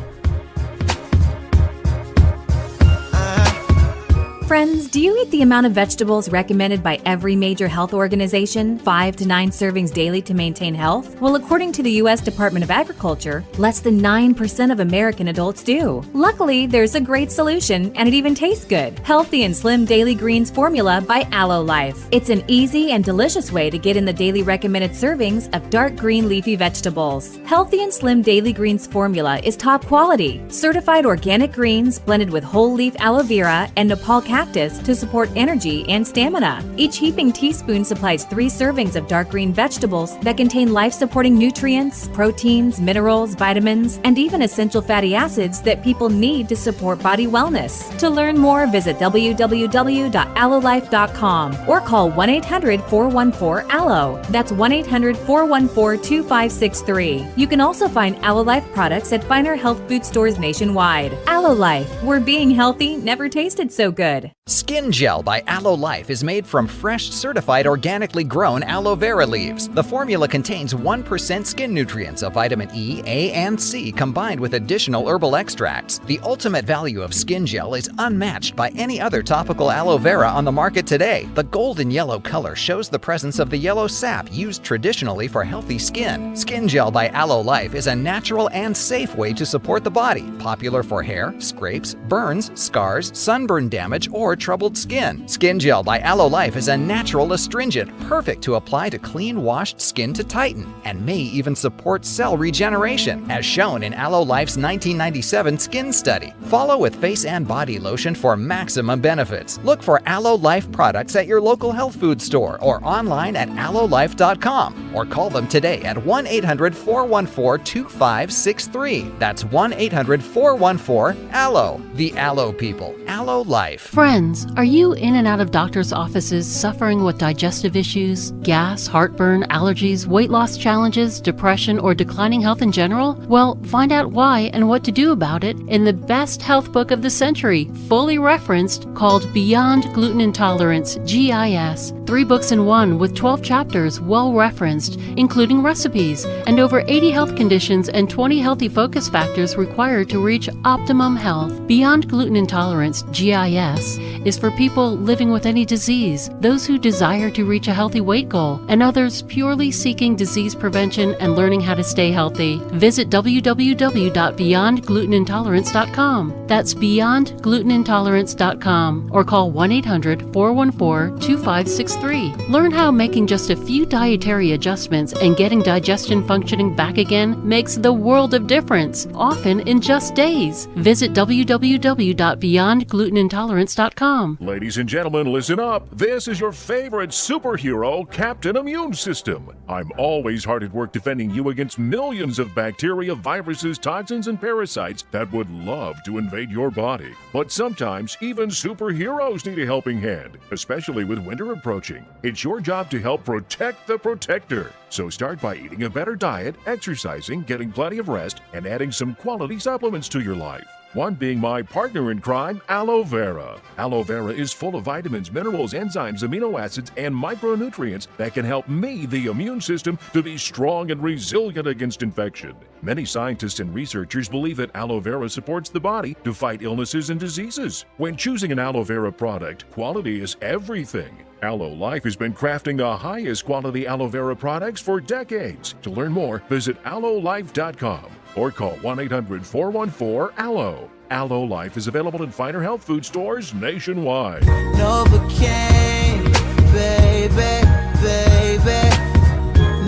Friends, do you eat the amount of vegetables recommended by every major health organization, 5 to 9 servings daily to maintain health? Well, according to the U.S. Department of Agriculture, less than 9% of American adults do. Luckily, there's a great solution, and it even tastes good. Healthy and Slim Daily Greens Formula by Aloe Life. It's an easy and delicious way to get in the daily recommended servings of dark green leafy vegetables. Healthy and Slim Daily Greens Formula is top quality, certified organic greens blended with whole leaf aloe vera and Nepal cactus to support energy and stamina. Each heaping teaspoon supplies 3 servings of dark green vegetables that contain life-supporting nutrients, proteins, minerals, vitamins, and even essential fatty acids that people need to support body wellness. To learn more, visit www.aloelife.com or call 1-800-414-ALOE. That's 1-800-414-2563. You can also find Aloe Life products at finer health food stores nationwide. Aloe Life, where being healthy never tasted so good. Skin Gel by Aloe Life is made from fresh, certified, organically grown aloe vera leaves. The formula contains 1% skin nutrients of vitamin E, A, and C combined with additional herbal extracts. The ultimate value of Skin Gel is unmatched by any other topical aloe vera on the market today. The golden yellow color shows the presence of the yellow sap used traditionally for healthy skin. Skin Gel by Aloe Life is a natural and safe way to support the body, popular for hair, scrapes, burns, scars, sunburn damage, or for troubled skin. Skin Gel by Aloe Life is a natural astringent, perfect to apply to clean, washed skin to tighten, and may even support cell regeneration, as shown in Aloe Life's 1997 skin study. Follow with face and body lotion for maximum benefits. Look for Aloe Life products at your local health food store or online at aloelife.com, or call them today at 1-800-414-2563. That's 1-800-414-ALOE. The Aloe people. Aloe Life. Friends, are you in and out of doctors' offices suffering with digestive issues, gas, heartburn, allergies, weight loss challenges, depression, or declining health in general? Well, find out why and what to do about it in the best health book of the century, fully referenced, called Beyond Gluten Intolerance, GIS. 3 books in one with 12 chapters, well referenced, including recipes, and over 80 health conditions and 20 healthy focus factors required to reach optimum health. Beyond Gluten Intolerance, GIS, is for people living with any disease, those who desire to reach a healthy weight goal, and others purely seeking disease prevention and learning how to stay healthy. Visit www.beyondglutenintolerance.com. That's beyondglutenintolerance.com, or call 1-800-414-2563. Learn how making just a few dietary adjustments and getting digestion functioning back again makes the world of difference, often in just days. Visit www.beyondglutenintolerance.com. Ladies and gentlemen, listen up. This is your favorite superhero, Captain Immune System. I'm always hard at work defending you against millions of bacteria, viruses, toxins, and parasites that would love to invade your body. But sometimes even superheroes need a helping hand, especially with winter approaching. It's your job to help protect the protector. So start by eating a better diet, exercising, getting plenty of rest, and adding some quality supplements to your life. One being my partner in crime, aloe vera. Aloe vera is full of vitamins, minerals, enzymes, amino acids, and micronutrients that can help me, the immune system, to be strong and resilient against infection. Many scientists and researchers believe that aloe vera supports the body to fight illnesses and diseases. When choosing an aloe vera product, quality is everything. Aloe Life has been crafting the highest quality aloe vera products for decades. To learn more, visit aloelife.com or call 1-800-414-ALOE. Aloe Life is available in finer health food stores nationwide. Novocaine, baby, baby.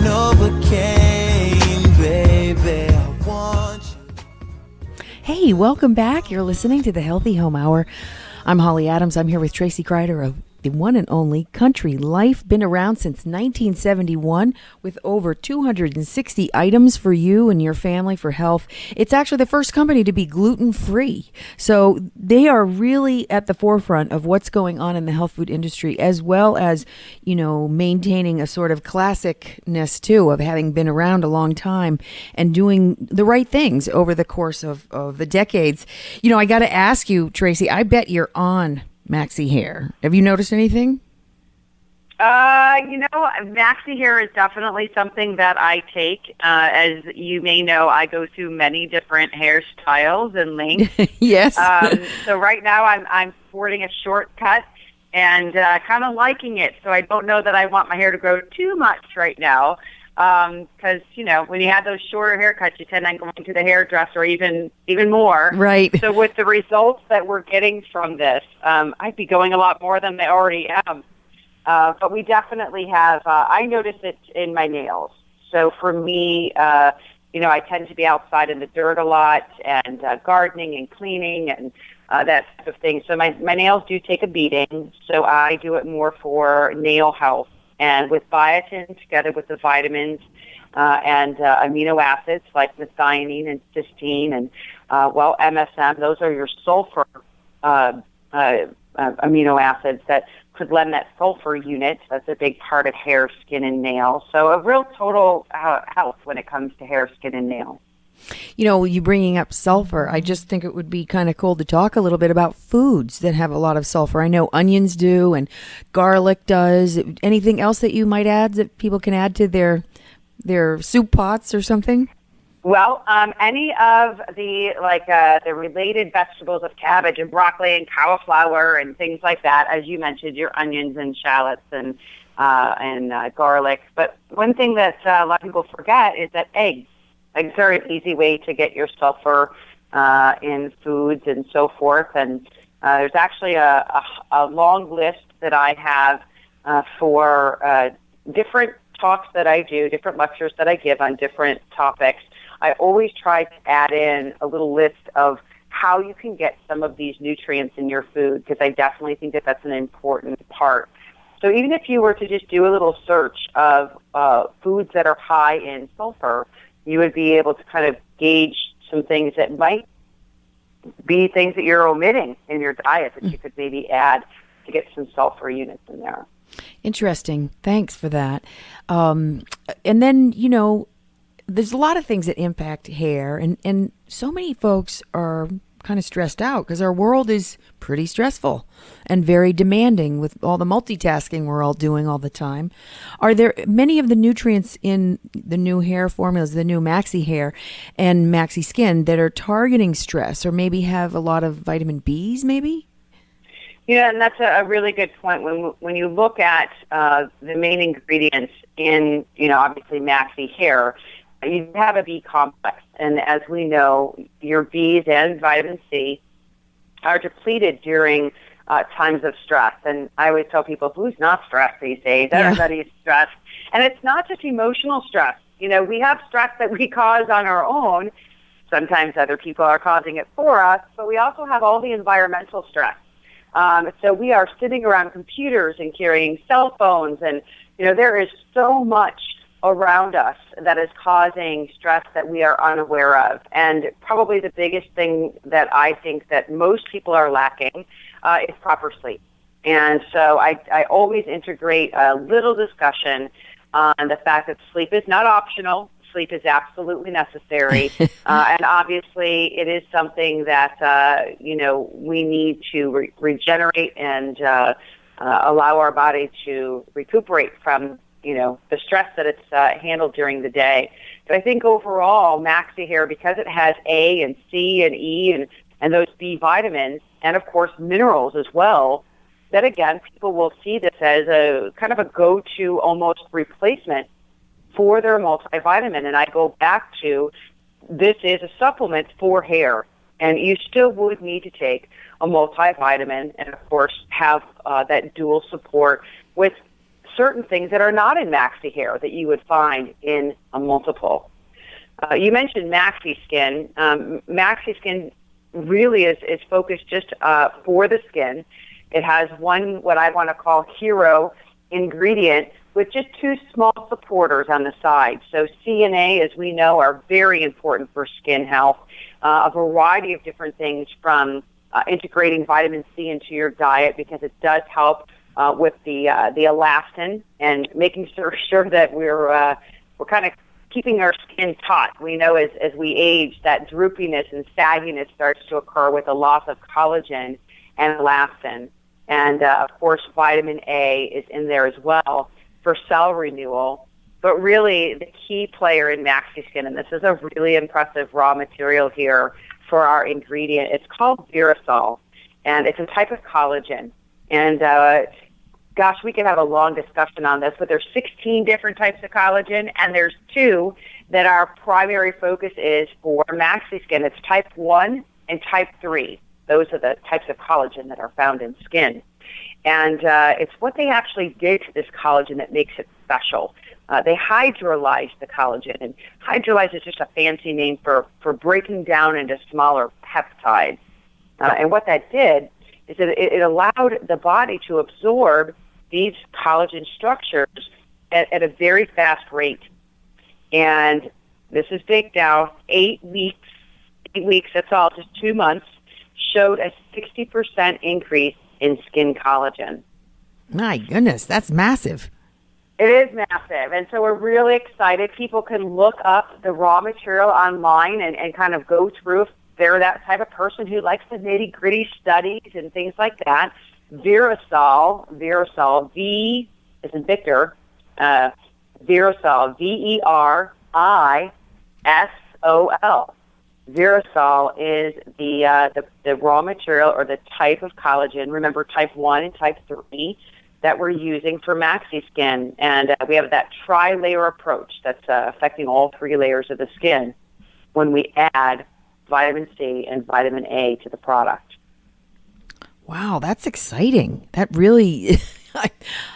Novocaine, baby. I want you. Hey, welcome back. You're listening to the Healthy Home Hour. I'm Holly Adams. I'm here with Tracy Kreider of the one and only Country Life, been around since 1971 with over 260 items for you and your family for health. It's actually the first company to be gluten-free. So they are really at the forefront of what's going on in the health food industry, as well as, maintaining a sort of classicness too, of having been around a long time and doing the right things over the course of the decades. I got to ask you, Tracy, I bet you're on Maxi hair. Have you noticed anything? Maxi hair is definitely something that I take. As you may know, I go through many different hairstyles and lengths. Yes. So right now I'm sporting a short cut and kind of liking it. So I don't know that I want my hair to grow too much right now. Because, when you have those shorter haircuts, you tend to go into the hairdresser even more. Right. So with the results that we're getting from this, I'd be going a lot more than I already am. But we definitely have, I notice it in my nails. So for me, I tend to be outside in the dirt a lot and gardening and cleaning and that type of thing. So my nails do take a beating. So I do it more for nail health. And with biotin, together with the vitamins and amino acids like methionine and cysteine and, MSM, those are your sulfur amino acids that could lend that sulfur unit. That's a big part of hair, skin, and nails. So a real total health when it comes to hair, skin, and nails. You bringing up sulfur, I just think it would be kind of cool to talk a little bit about foods that have a lot of sulfur. I know onions do and garlic does. Anything else that you might add that people can add to their soup pots or something? Well, any of the related vegetables of cabbage and broccoli and cauliflower and things like that, as you mentioned, your onions and shallots and garlic. But one thing that a lot of people forget is that eggs. A very easy way to get your sulfur in foods and so forth. And There's actually a long list that I have for different talks that I do, different lectures that I give on different topics. I always try to add in a little list of how you can get some of these nutrients in your food, because I definitely think that that's an important part. So even if you were to just do a little search of foods that are high in sulfur, you would be able to kind of gauge some things that might be things that you're omitting in your diet that you could maybe add to get some sulfur units in there. Interesting. Thanks for that. And then, you know, there's a lot of things that impact hair, and so many folks are kind of stressed out because our world is pretty stressful and very demanding with all the multitasking we're all doing all the time. Are there many of the nutrients in the new hair formulas, the new Maxi Hair and Maxi Skin, that are targeting stress, or maybe have a lot of vitamin Bs maybe? Yeah, and that's a really good point. When you look at the main ingredients in, you know, obviously Maxi Hair, you have a B complex. And as we know, your Bs and vitamin C are depleted during times of stress. And I always tell people, who's not stressed these days? Yeah. Everybody's stressed. And it's not just emotional stress. You know, we have stress that we cause on our own. Sometimes other people are causing it for us, but we also have all the environmental stress. So we are sitting around computers and carrying cell phones, and, you know, there is so much around us that is causing stress that we are unaware of. And probably the biggest thing that I think that most people are lacking is proper sleep. And so I always integrate a little discussion on the fact that sleep is not optional. Sleep is absolutely necessary. And obviously it is something that, you know, we need to regenerate and allow our body to recuperate from, you know, the stress that it's handled during the day. But I think overall, Maxi Hair, because it has A and C and E and those B vitamins, and of course minerals as well, that again, people will see this as a kind of a go-to almost replacement for their multivitamin. And I go back to, this is a supplement for hair, and you still would need to take a multivitamin and of course have that dual support with certain things that are not in Maxi Hair that you would find in a multiple. You mentioned Maxi Skin. Maxi Skin really is focused just for the skin. It has one, what I want to call hero ingredient, with just two small supporters on the side. So C and A, as we know, are very important for skin health. A variety of different things, from integrating vitamin C into your diet, because it does help with the elastin and making sure that we're kind of keeping our skin taut. We know as we age, that droopiness and sagginess starts to occur with a loss of collagen and elastin. And of course, vitamin A is in there as well for cell renewal. But really, the key player in Maxi Skin, and this is a really impressive raw material here for our ingredient, it's called Virasol, and it's a type of collagen. And gosh, we could have a long discussion on this, but there's 16 different types of collagen, and there's two that our primary focus is for Maxi Skin. It's type 1 and type 3. Those are the types of collagen that are found in skin. And it's what they actually did to this collagen that makes it special. They hydrolyzed the collagen, and hydrolyze is just a fancy name for breaking down into smaller peptides. And what that did is that it allowed the body to absorb these collagen structures at a very fast rate. And this is big now, 8 weeks, that's all, just 2 months, showed a 60% increase in skin collagen. My goodness, that's massive. It is massive. And so we're really excited. People can look up the raw material online and kind of go through, if they're that type of person who likes the nitty-gritty studies and things like that. Virasol, V as in Victor, Virasol, Verisol. Virasol is the raw material, or the type of collagen. Remember, type 1 and type 3 that we're using for Maxi Skin. And we have that tri-layer approach that's affecting all 3 layers of the skin when we add vitamin C and vitamin A to the product. Wow, that's exciting. That really,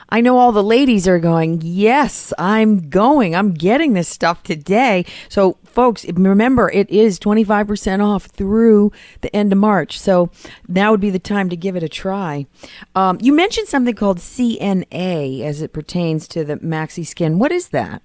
I know all the ladies are going, yes, I'm going. I'm getting this stuff today. So, folks, remember, it is 25% off through the end of March. So now would be the time to give it a try. You mentioned something called CNA as it pertains to the Maxi Skin. What is that?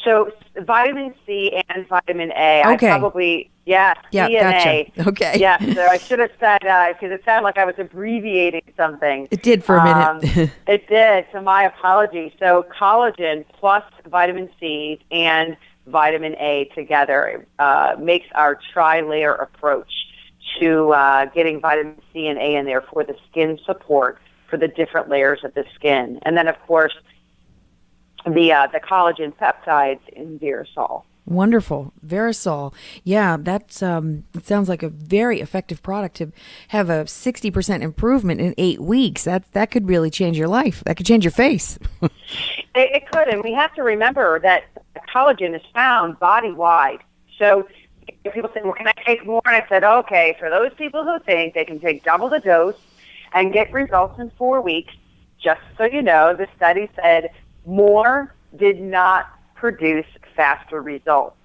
So vitamin C and vitamin A. Okay. Yeah, CNA. Gotcha. Okay. Yeah, so I should have said, because it sounded like I was abbreviating something. It did for a minute. It did, so my apologies. So collagen plus vitamin C and vitamin A together makes our tri-layer approach to getting vitamin C and A in there for the skin support for the different layers of the skin. And then, of course, the collagen peptides in Verisol. Wonderful. Verisol. Yeah, that's it sounds like a very effective product to have a 60% improvement in 8 weeks. That could really change your life. That could change your face. It could, and we have to remember that collagen is found body-wide. So if people say, well, can I take more? And I said, okay, for those people who think they can take double the dose and get results in 4 weeks, just so you know, the study said more did not produce faster results.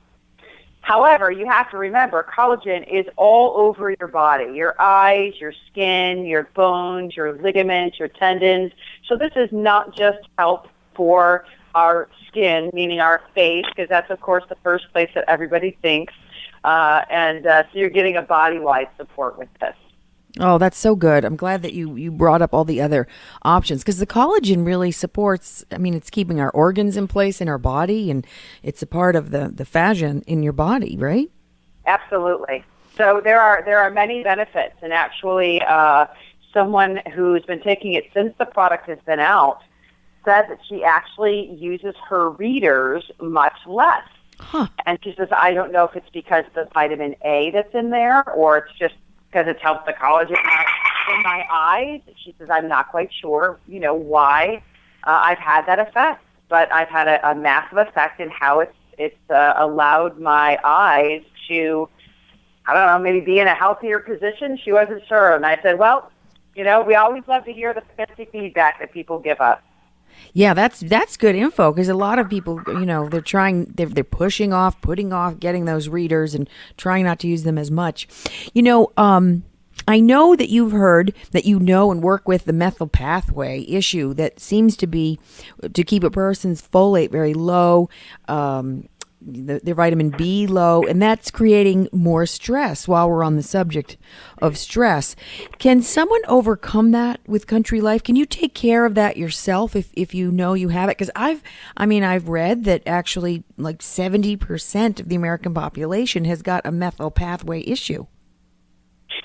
However, you have to remember collagen is all over your body, your eyes, your skin, your bones, your ligaments, your tendons. So this is not just help for our skin, meaning our face, because that's, of course, the first place that everybody thinks. So you're getting a body-wide support with this. Oh, that's so good. I'm glad that you brought up all the other options because the collagen really supports, it's keeping our organs in place in our body and it's a part of the fascia in your body, right? Absolutely. So there are many benefits, and actually someone who's been taking it since the product has been out said that she actually uses her readers much less. Huh. And she says, I don't know if it's because of the vitamin A that's in there or it's just because it's helped the collagen in my eyes. She says, I'm not quite sure, why I've had that effect, but I've had a massive effect in how it's allowed my eyes to, I don't know, maybe be in a healthier position. She wasn't sure. And I said, well, we always love to hear the fancy feedback that people give us. Yeah, that's good info because a lot of people, they're pushing off, putting off getting those readers and trying not to use them as much. I know that you've heard that and work with the methyl pathway issue that seems to be to keep a person's folate very low, their vitamin B low, and that's creating more stress while we're on the subject of stress. Can someone overcome that with Country Life? Can you take care of that yourself if you know you have it? Because I've read that actually like 70% of the American population has got a methyl pathway issue.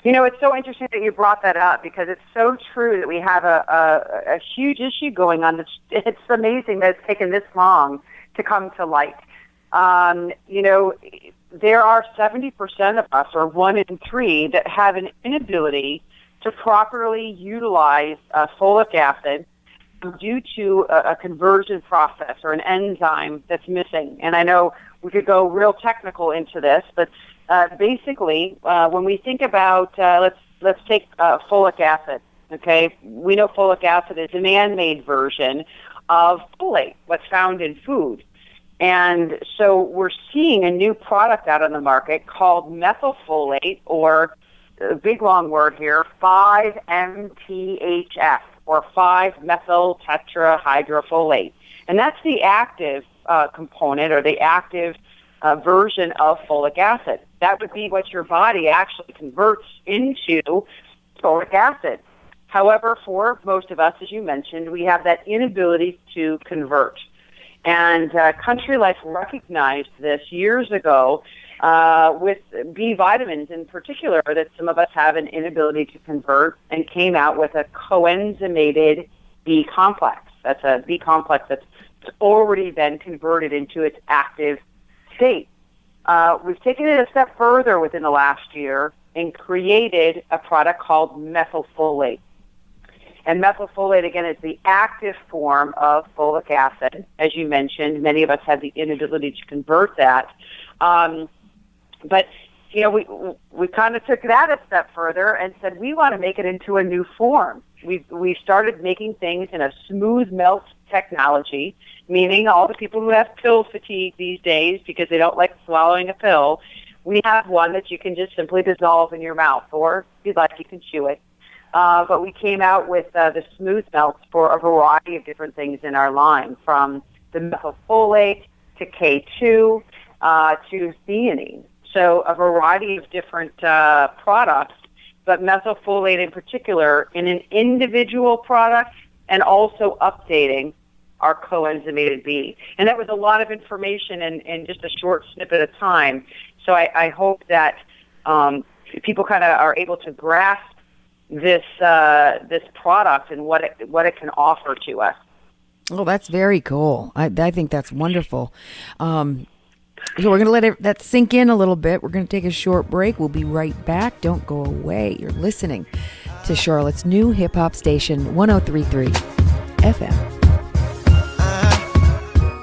It's so interesting that you brought that up because it's so true that we have a huge issue going on. It's amazing that it's taken this long to come to light. There are 70% of us, or 1 in 3, that have an inability to properly utilize folic acid due to a conversion process or an enzyme that's missing. And I know we could go real technical into this, but basically, when we think about, let's take folic acid. Okay, we know folic acid is a man-made version of folate, what's found in food. And so we're seeing a new product out on the market called methylfolate, or a big long word here, 5-MTHF, or 5-methyl tetrahydrofolate. And that's the active component or the active version of folic acid. That would be what your body actually converts into folic acid. However, for most of us, as you mentioned, we have that inability to convert. And Country Life recognized this years ago with B vitamins in particular, that some of us have an inability to convert, and came out with a coenzymated B complex. That's a B complex that's already been converted into its active state. We've taken it a step further within the last year and created a product called methylfolate. And methylfolate, again, is the active form of folic acid. As you mentioned, many of us have the inability to convert that. But we kind of took that a step further and said we want to make it into a new form. We started making things in a smooth melt technology, meaning all the people who have pill fatigue these days because they don't like swallowing a pill, we have one that you can just simply dissolve in your mouth, or if you'd like, you can chew it. But we came out with the smooth melts for a variety of different things in our line, from the methylfolate to K2 to theanine. So a variety of different products, but methylfolate in particular in an individual product, and also updating our coenzymated B. And that was a lot of information in just a short snippet of time. So I hope that people kind of are able to grasp this product and what it can offer to us. Oh, that's very cool. I think that's wonderful. So we're going to let that sink in a little bit. We're going to take a short break. We'll be right back. Don't go away. You're listening to Charlotte's new hip-hop station, 103.3 FM.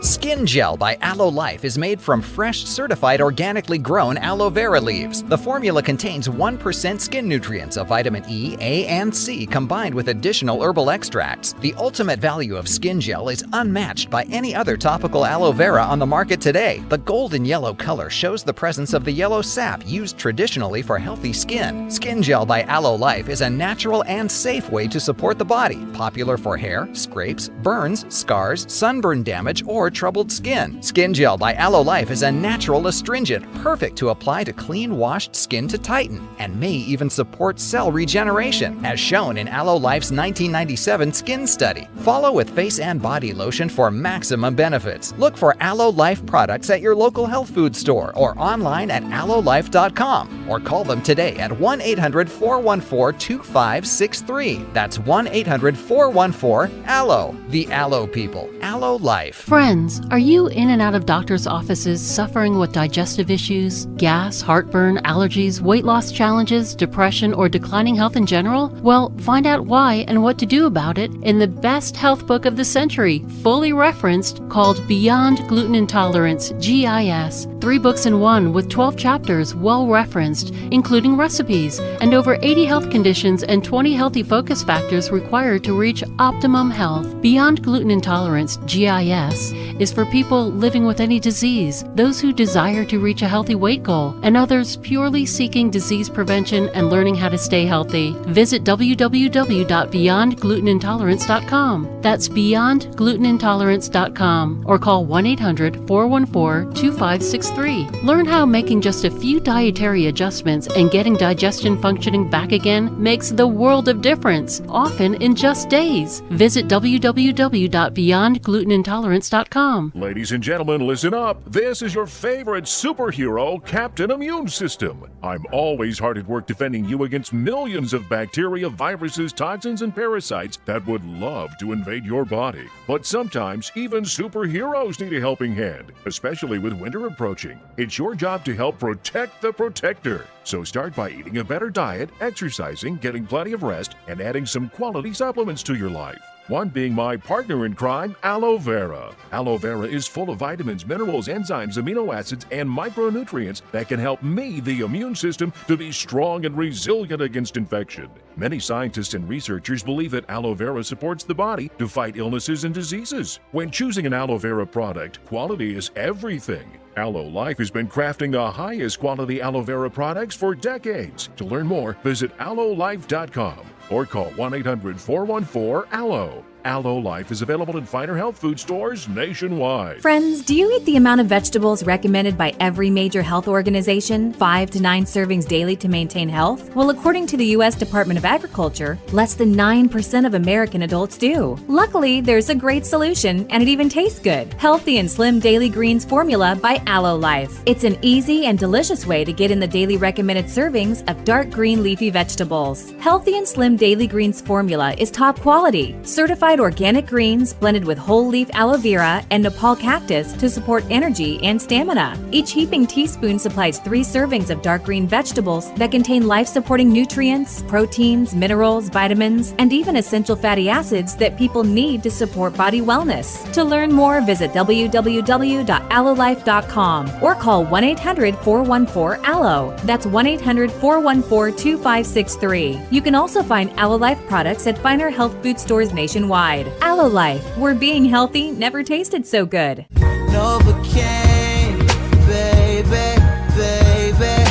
Skin Gel by Aloe Life is made from fresh, certified, organically grown aloe vera leaves. The formula contains 1% skin nutrients of vitamin E, A, and C combined with additional herbal extracts. The ultimate value of Skin Gel is unmatched by any other topical aloe vera on the market today. The golden yellow color shows the presence of the yellow sap used traditionally for healthy skin. Skin Gel by Aloe Life is a natural and safe way to support the body, popular for hair, scrapes, burns, scars, sunburn damage, or troubled skin. Skin Gel by Aloe Life is a natural astringent, perfect to apply to clean, washed skin to tighten, and may even support cell regeneration, as shown in Aloe Life's 1997 skin study. Follow with face and body lotion for maximum benefits. Look for Aloe Life products at your local health food store or online at aloelife.com, or call them today at 1-800-414-2563. That's 1-800-414-ALOE. The Aloe people. Aloe Life. Friends, are you in and out of doctors' offices suffering with digestive issues, gas, heartburn, allergies, weight loss challenges, depression, or declining health in general? Well, find out why and what to do about it in the best health book of the century, fully referenced, called Beyond Gluten Intolerance, GIS. 3 books in one with 12 chapters, well referenced, including recipes, and over 80 health conditions and 20 healthy focus factors required to reach optimum health. Beyond Gluten Intolerance, GIS, is for people living with any disease, those who desire to reach a healthy weight goal, and others purely seeking disease prevention and learning how to stay healthy. Visit www.beyondglutenintolerance.com. That's beyondglutenintolerance.com, or call 1-800-414-2563. Learn how making just a few dietary adjustments and getting digestion functioning back again makes the world of difference, often in just days. Visit www.beyondglutenintolerance.com. Ladies and gentlemen, listen up. This is your favorite superhero, Captain Immune System. I'm always hard at work defending you against millions of bacteria, viruses, toxins, and parasites that would love to invade your body. But sometimes, even superheroes need a helping hand, especially with winter approaching. It's your job to help protect the protector. So start by eating a better diet, exercising, getting plenty of rest, and adding some quality supplements to your life. One being my partner in crime, aloe vera. Aloe vera is full of vitamins, minerals, enzymes, amino acids, and micronutrients that can help me, the immune system, to be strong and resilient against infection. Many scientists and researchers believe that aloe vera supports the body to fight illnesses and diseases. When choosing an aloe vera product, quality is everything. Aloe Life has been crafting the highest quality aloe vera products for decades. To learn more, visit aloelife.com or call 1-800-414-ALOE. Aloe Life is available in finer health food stores nationwide. Friends, do you eat the amount of vegetables recommended by every major health organization, 5 to 9 servings daily to maintain health? Well, according to the U.S. Department of Agriculture, less than 9% of American adults do. Luckily, there's a great solution, and it even tastes good. Healthy and Slim Daily Greens Formula by Aloe Life. It's an easy and delicious way to get in the daily recommended servings of dark green leafy vegetables. Healthy and Slim Daily Greens formula is top quality, certified organic greens blended with whole leaf aloe vera and Nepal cactus to support energy and stamina. Each heaping teaspoon supplies 3 servings of dark green vegetables that contain life-supporting nutrients, proteins, minerals, vitamins, and even essential fatty acids that people need to support body wellness. To learn more, visit www.allolife.com or call 1-800-414-ALLO. That's 1-800-414-2563. You can also find Aloe Life products at finer health food stores nationwide. Aloe Life, where being healthy never tasted so good. Novocaine, baby, baby.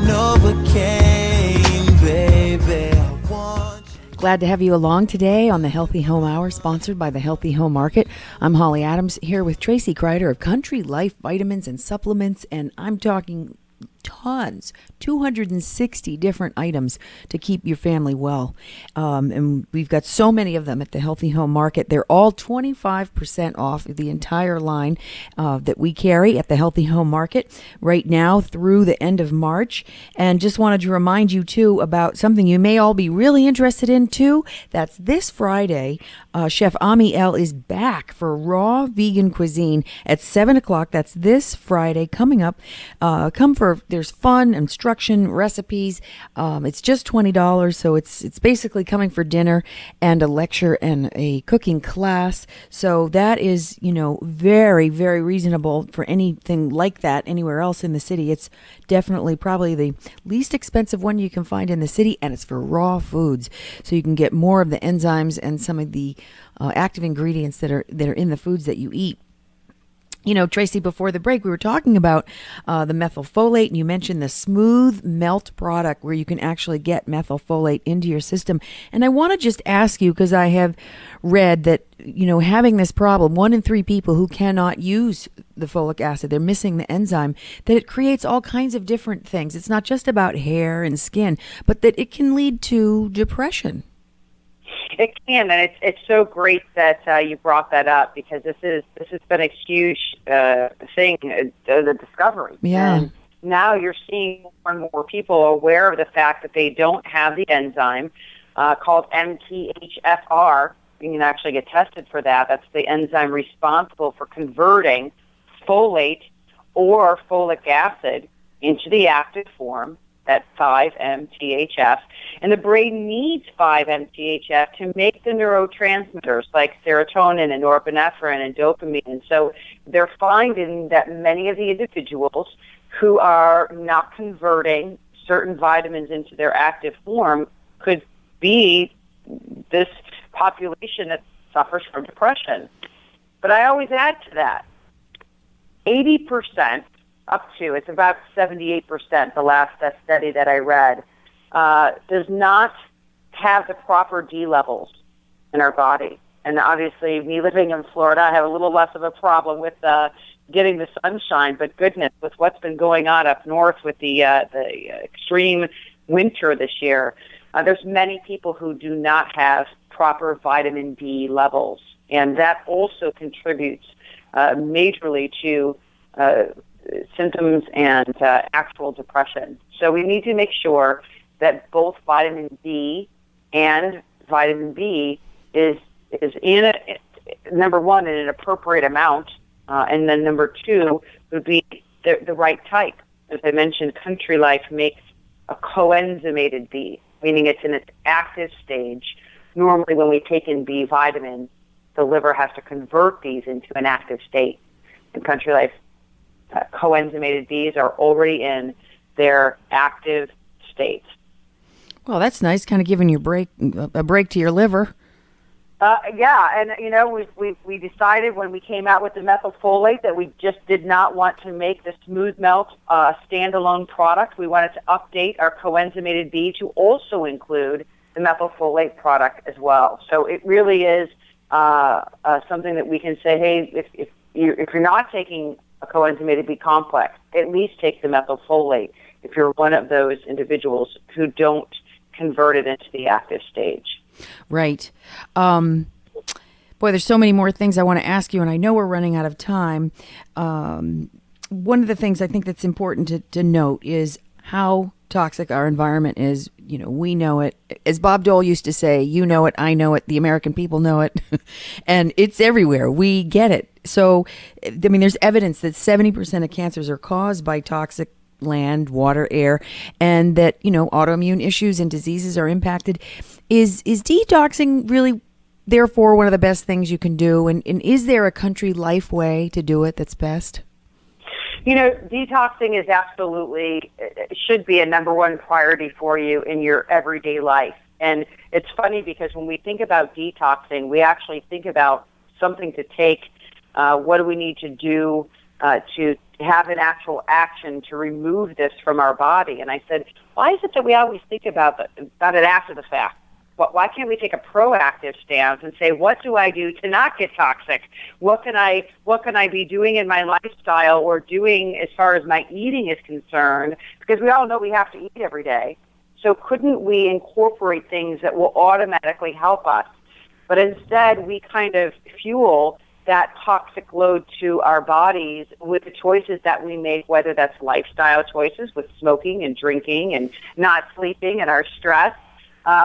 Novocaine, baby. I want you. Glad to have you along today on the Healthy Home Hour, sponsored by the Healthy Home Market. I'm Holly Adams here with Tracy Kreider of Country Life Vitamins and Supplements, and I'm talking tons, 260 different items to keep your family well. And we've got so many of them at the Healthy Home Market. They're all 25% off the entire line that we carry at the Healthy Home Market right now through the end of March. And just wanted to remind you, too, about something you may all be really interested in, too. That's this Friday. Chef Ami El is back for raw vegan cuisine at 7 o'clock. That's this Friday coming up. There's fun, instruction, recipes. It's just $20, so it's basically coming for dinner and a lecture and a cooking class. So that is, very, very reasonable for anything like that anywhere else in the city. It's definitely probably the least expensive one you can find in the city, and it's for raw foods. So you can get more of the enzymes and some of the active ingredients that are in the foods that you eat. Tracy, before the break, we were talking about the methylfolate, and you mentioned the Smooth Melt product where you can actually get methylfolate into your system. And I want to just ask you, because I have read that, having this problem, 1 in 3 people who cannot use the folic acid, they're missing the enzyme, that it creates all kinds of different things. It's not just about hair and skin, but that it can lead to depression. It can, and it's so great that you brought that up, because this has been a huge thing, the discovery. Yeah. And now you're seeing more and more people aware of the fact that they don't have the enzyme called MTHFR. You can actually get tested for that. That's the enzyme responsible for converting folate or folic acid into the active form. At 5-MTHF, and the brain needs 5-MTHF to make the neurotransmitters like serotonin and norepinephrine and dopamine. And so they're finding that many of the individuals who are not converting certain vitamins into their active form could be this population that suffers from depression. But I always add to that, 80%, up to, it's about 78%, the last study that I read, does not have the proper D levels in our body. And obviously, me living in Florida, I have a little less of a problem with getting the sunshine, but goodness, with what's been going on up north with the extreme winter this year, there's many people who do not have proper vitamin D levels. And that also contributes majorly to symptoms and actual depression. So we need to make sure that both vitamin D and vitamin B is in number one, in an appropriate amount, and then number 2 would be the right type. As I mentioned, Country Life makes a coenzymated B, meaning it's in its active stage. Normally when we take in B vitamins, the liver has to convert these into an active state. In Country Life, coenzymated Bs are already in their active states. Well, that's nice, kind of giving you a break to your liver. Yeah, and we decided when we came out with the methylfolate that we just did not want to make the Smooth Melt standalone product. We wanted to update our coenzymated B to also include the methylfolate product as well. So it really is something that we can say, hey, if you're not taking a coenzymated B complex, at least take the methylfolate if you're one of those individuals who don't convert it into the active stage. Right. Boy, there's so many more things I want to ask you, and I know we're running out of time. One of the things I think that's important to note is how toxic our environment is. We know it. As Bob Dole used to say, you know it, I know it, the American people know it, and it's everywhere. We get it. So, there's evidence that 70% of cancers are caused by toxic land, water, air, and that, autoimmune issues and diseases are impacted. Is detoxing really, therefore, one of the best things you can do? And is there a country life way to do it that's best? Detoxing is absolutely, should be a number one priority for you in your everyday life. And it's funny because when we think about detoxing, we actually think about something to take. What do we need to do to have an actual action to remove this from our body? And I said, why is it that we always think about it after the fact? Why can't we take a proactive stance and say, what do I do to not get toxic? What can I be doing in my lifestyle or doing as far as my eating is concerned? Because we all know we have to eat every day. So couldn't we incorporate things that will automatically help us? But instead, we kind of fuel that toxic load to our bodies with the choices that we make, whether that's lifestyle choices with smoking and drinking and not sleeping and our stress,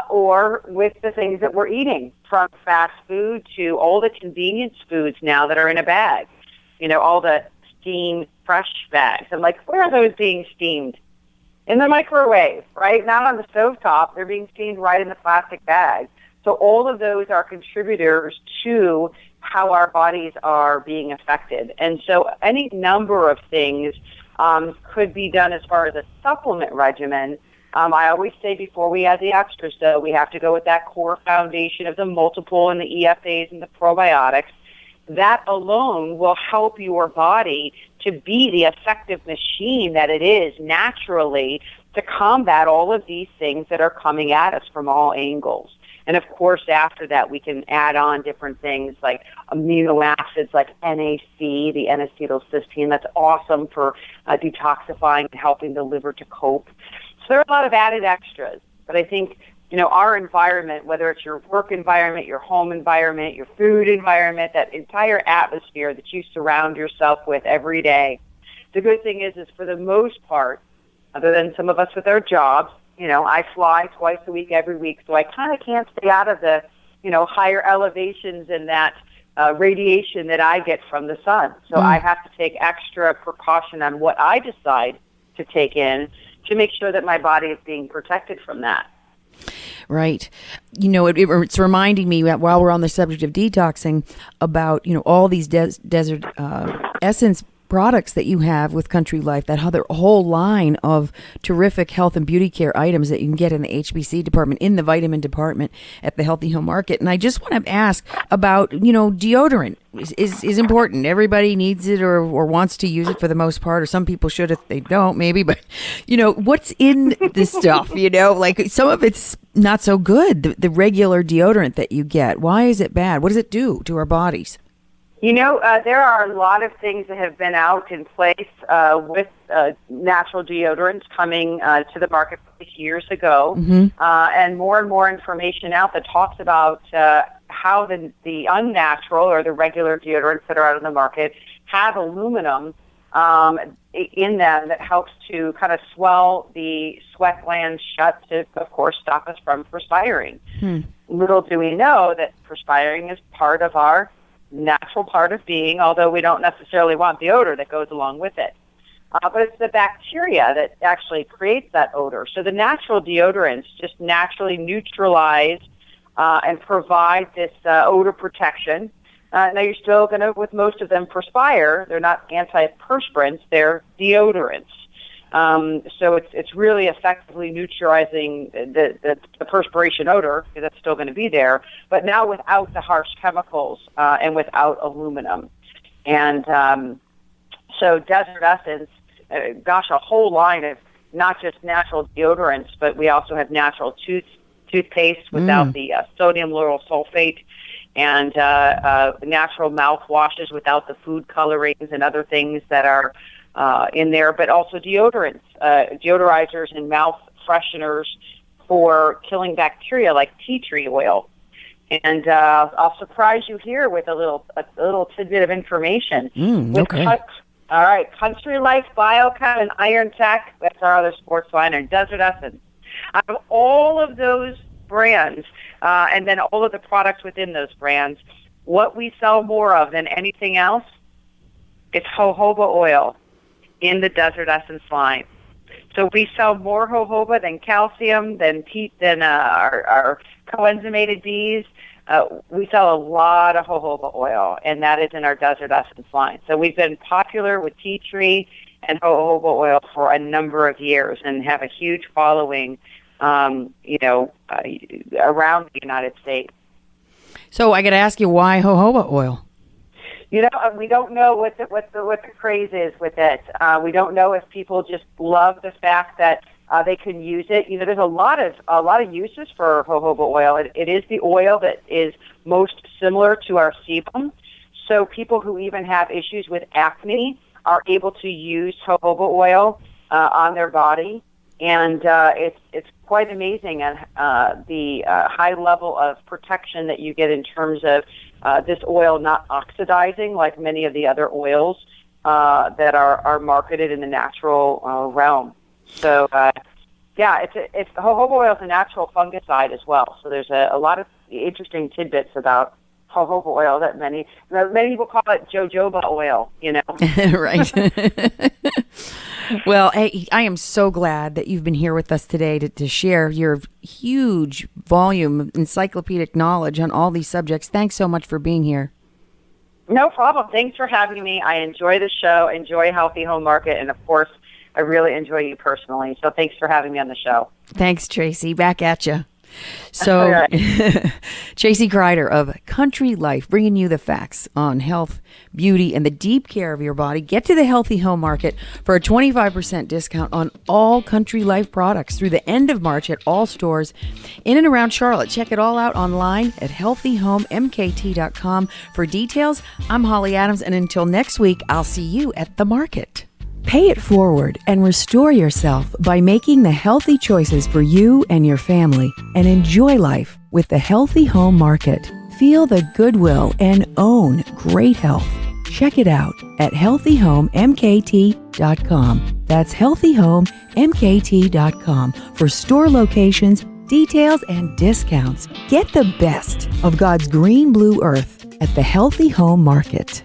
or with the things that we're eating, from fast food to all the convenience foods now that are in a bag. All the steamed fresh bags. I'm like, where are those being steamed? In the microwave, right? Not on the stovetop. They're being steamed right in the plastic bag. So all of those are contributors to how our bodies are being affected. And so any number of things could be done as far as a supplement regimen. I always say before we add the extras, though, we have to go with that core foundation of the multiple and the EFAs and the probiotics. That alone will help your body to be the effective machine that it is naturally to combat all of these things that are coming at us from all angles. And of course, after that, we can add on different things like amino acids like NAC, the N-acetylcysteine. That's awesome for detoxifying and helping the liver to cope. So there are a lot of added extras. But I think, our environment, whether it's your work environment, your home environment, your food environment, that entire atmosphere that you surround yourself with every day, the good thing is for the most part, other than some of us with our jobs, I fly twice a week, every week, so I kind of can't stay out of the, higher elevations and that radiation that I get from the sun. So I have to take extra precaution on what I decide to take in to make sure that my body is being protected from that. Right. It's reminding me that while we're on the subject of detoxing about, all these desert essence products that you have with Country Life, that other whole line of terrific health and beauty care items that you can get in the HBC department, in the vitamin department at the Healthy Home Market. And I just want to ask about, deodorant is important. Everybody needs it or wants to use it for the most part, or some people should if they don't, maybe. But, what's in this stuff, like some of it's not so good, the regular deodorant that you get. Why is it bad? What does it do to our bodies? There are a lot of things that have been out in place with natural deodorants coming to the marketplace years ago, and more information out that talks about how the unnatural or the regular deodorants that are out on the market have aluminum in them that helps to kind of swell the sweat glands shut to, of course, stop us from perspiring. Little do we know that perspiring is part of our natural part of being, although we don't necessarily want the odor that goes along with it. But it's the bacteria that actually creates that odor. So the natural deodorants just naturally neutralize and provide this odor protection. Now you're still going to, with most of them, perspire. They're not antiperspirants, they're deodorants. So it's really effectively neutralizing the perspiration odor, because that's still going to be there, but now without the harsh chemicals and without aluminum. And so Desert Essence, a whole line of not just natural deodorants, but we also have natural toothpaste without the sodium lauryl sulfate, and natural mouthwashes without the food colorings and other things that are in there, but also deodorants, deodorizers and mouth fresheners for killing bacteria like tea tree oil. And I'll surprise you here with a little tidbit of information. All right, Country Life, Biochem, and Iron Tech. That's our other sports line, and Desert Essence. Out of all of those brands, and then all of the products within those brands, what we sell more of than anything else is jojoba oil in the Desert Essence line. So we sell more jojoba than calcium, than our coenzymated Bs. We sell a lot of jojoba oil, and that is in our Desert Essence line. So we've been popular with tea tree and jojoba oil for a number of years and have a huge following, around the United States. So I got to ask you, why jojoba oil? We don't know what the craze is with it. We don't know if people just love the fact that they can use it. There's a lot of uses for jojoba oil. It is the oil that is most similar to our sebum. So people who even have issues with acne are able to use jojoba oil on their body, and it's quite amazing the high level of protection that you get in terms of this oil not oxidizing like many of the other oils that are marketed in the natural realm. So, it's jojoba oil is a natural fungicide as well. So there's a lot of interesting tidbits about jojoba oil that many people call it jojoba oil. Right. Well, hey, I am so glad that you've been here with us today to share your huge volume of encyclopedic knowledge on all these subjects. Thanks so much for being here. No problem. Thanks for having me. I enjoy the show, enjoy Healthy Home Market, and of course, I really enjoy you personally. So thanks for having me on the show. Thanks, Tracy. Back at you. So, right. Tracy Kreider of Country Life, bringing you the facts on health, beauty, and the deep care of your body. Get to the Healthy Home Market for a 25% discount on all Country Life products through the end of March at all stores in and around Charlotte. Check it all out online at healthyhomemkt.com. For details, I'm Holly Adams, and until next week, I'll see you at the market. Pay it forward and restore yourself by making the healthy choices for you and your family, and enjoy life with the Healthy Home Market. Feel the goodwill and own great health. Check it out at healthyhomemkt.com. That's healthyhomemkt.com for store locations, details, and discounts. Get the best of God's green blue earth at the Healthy Home Market.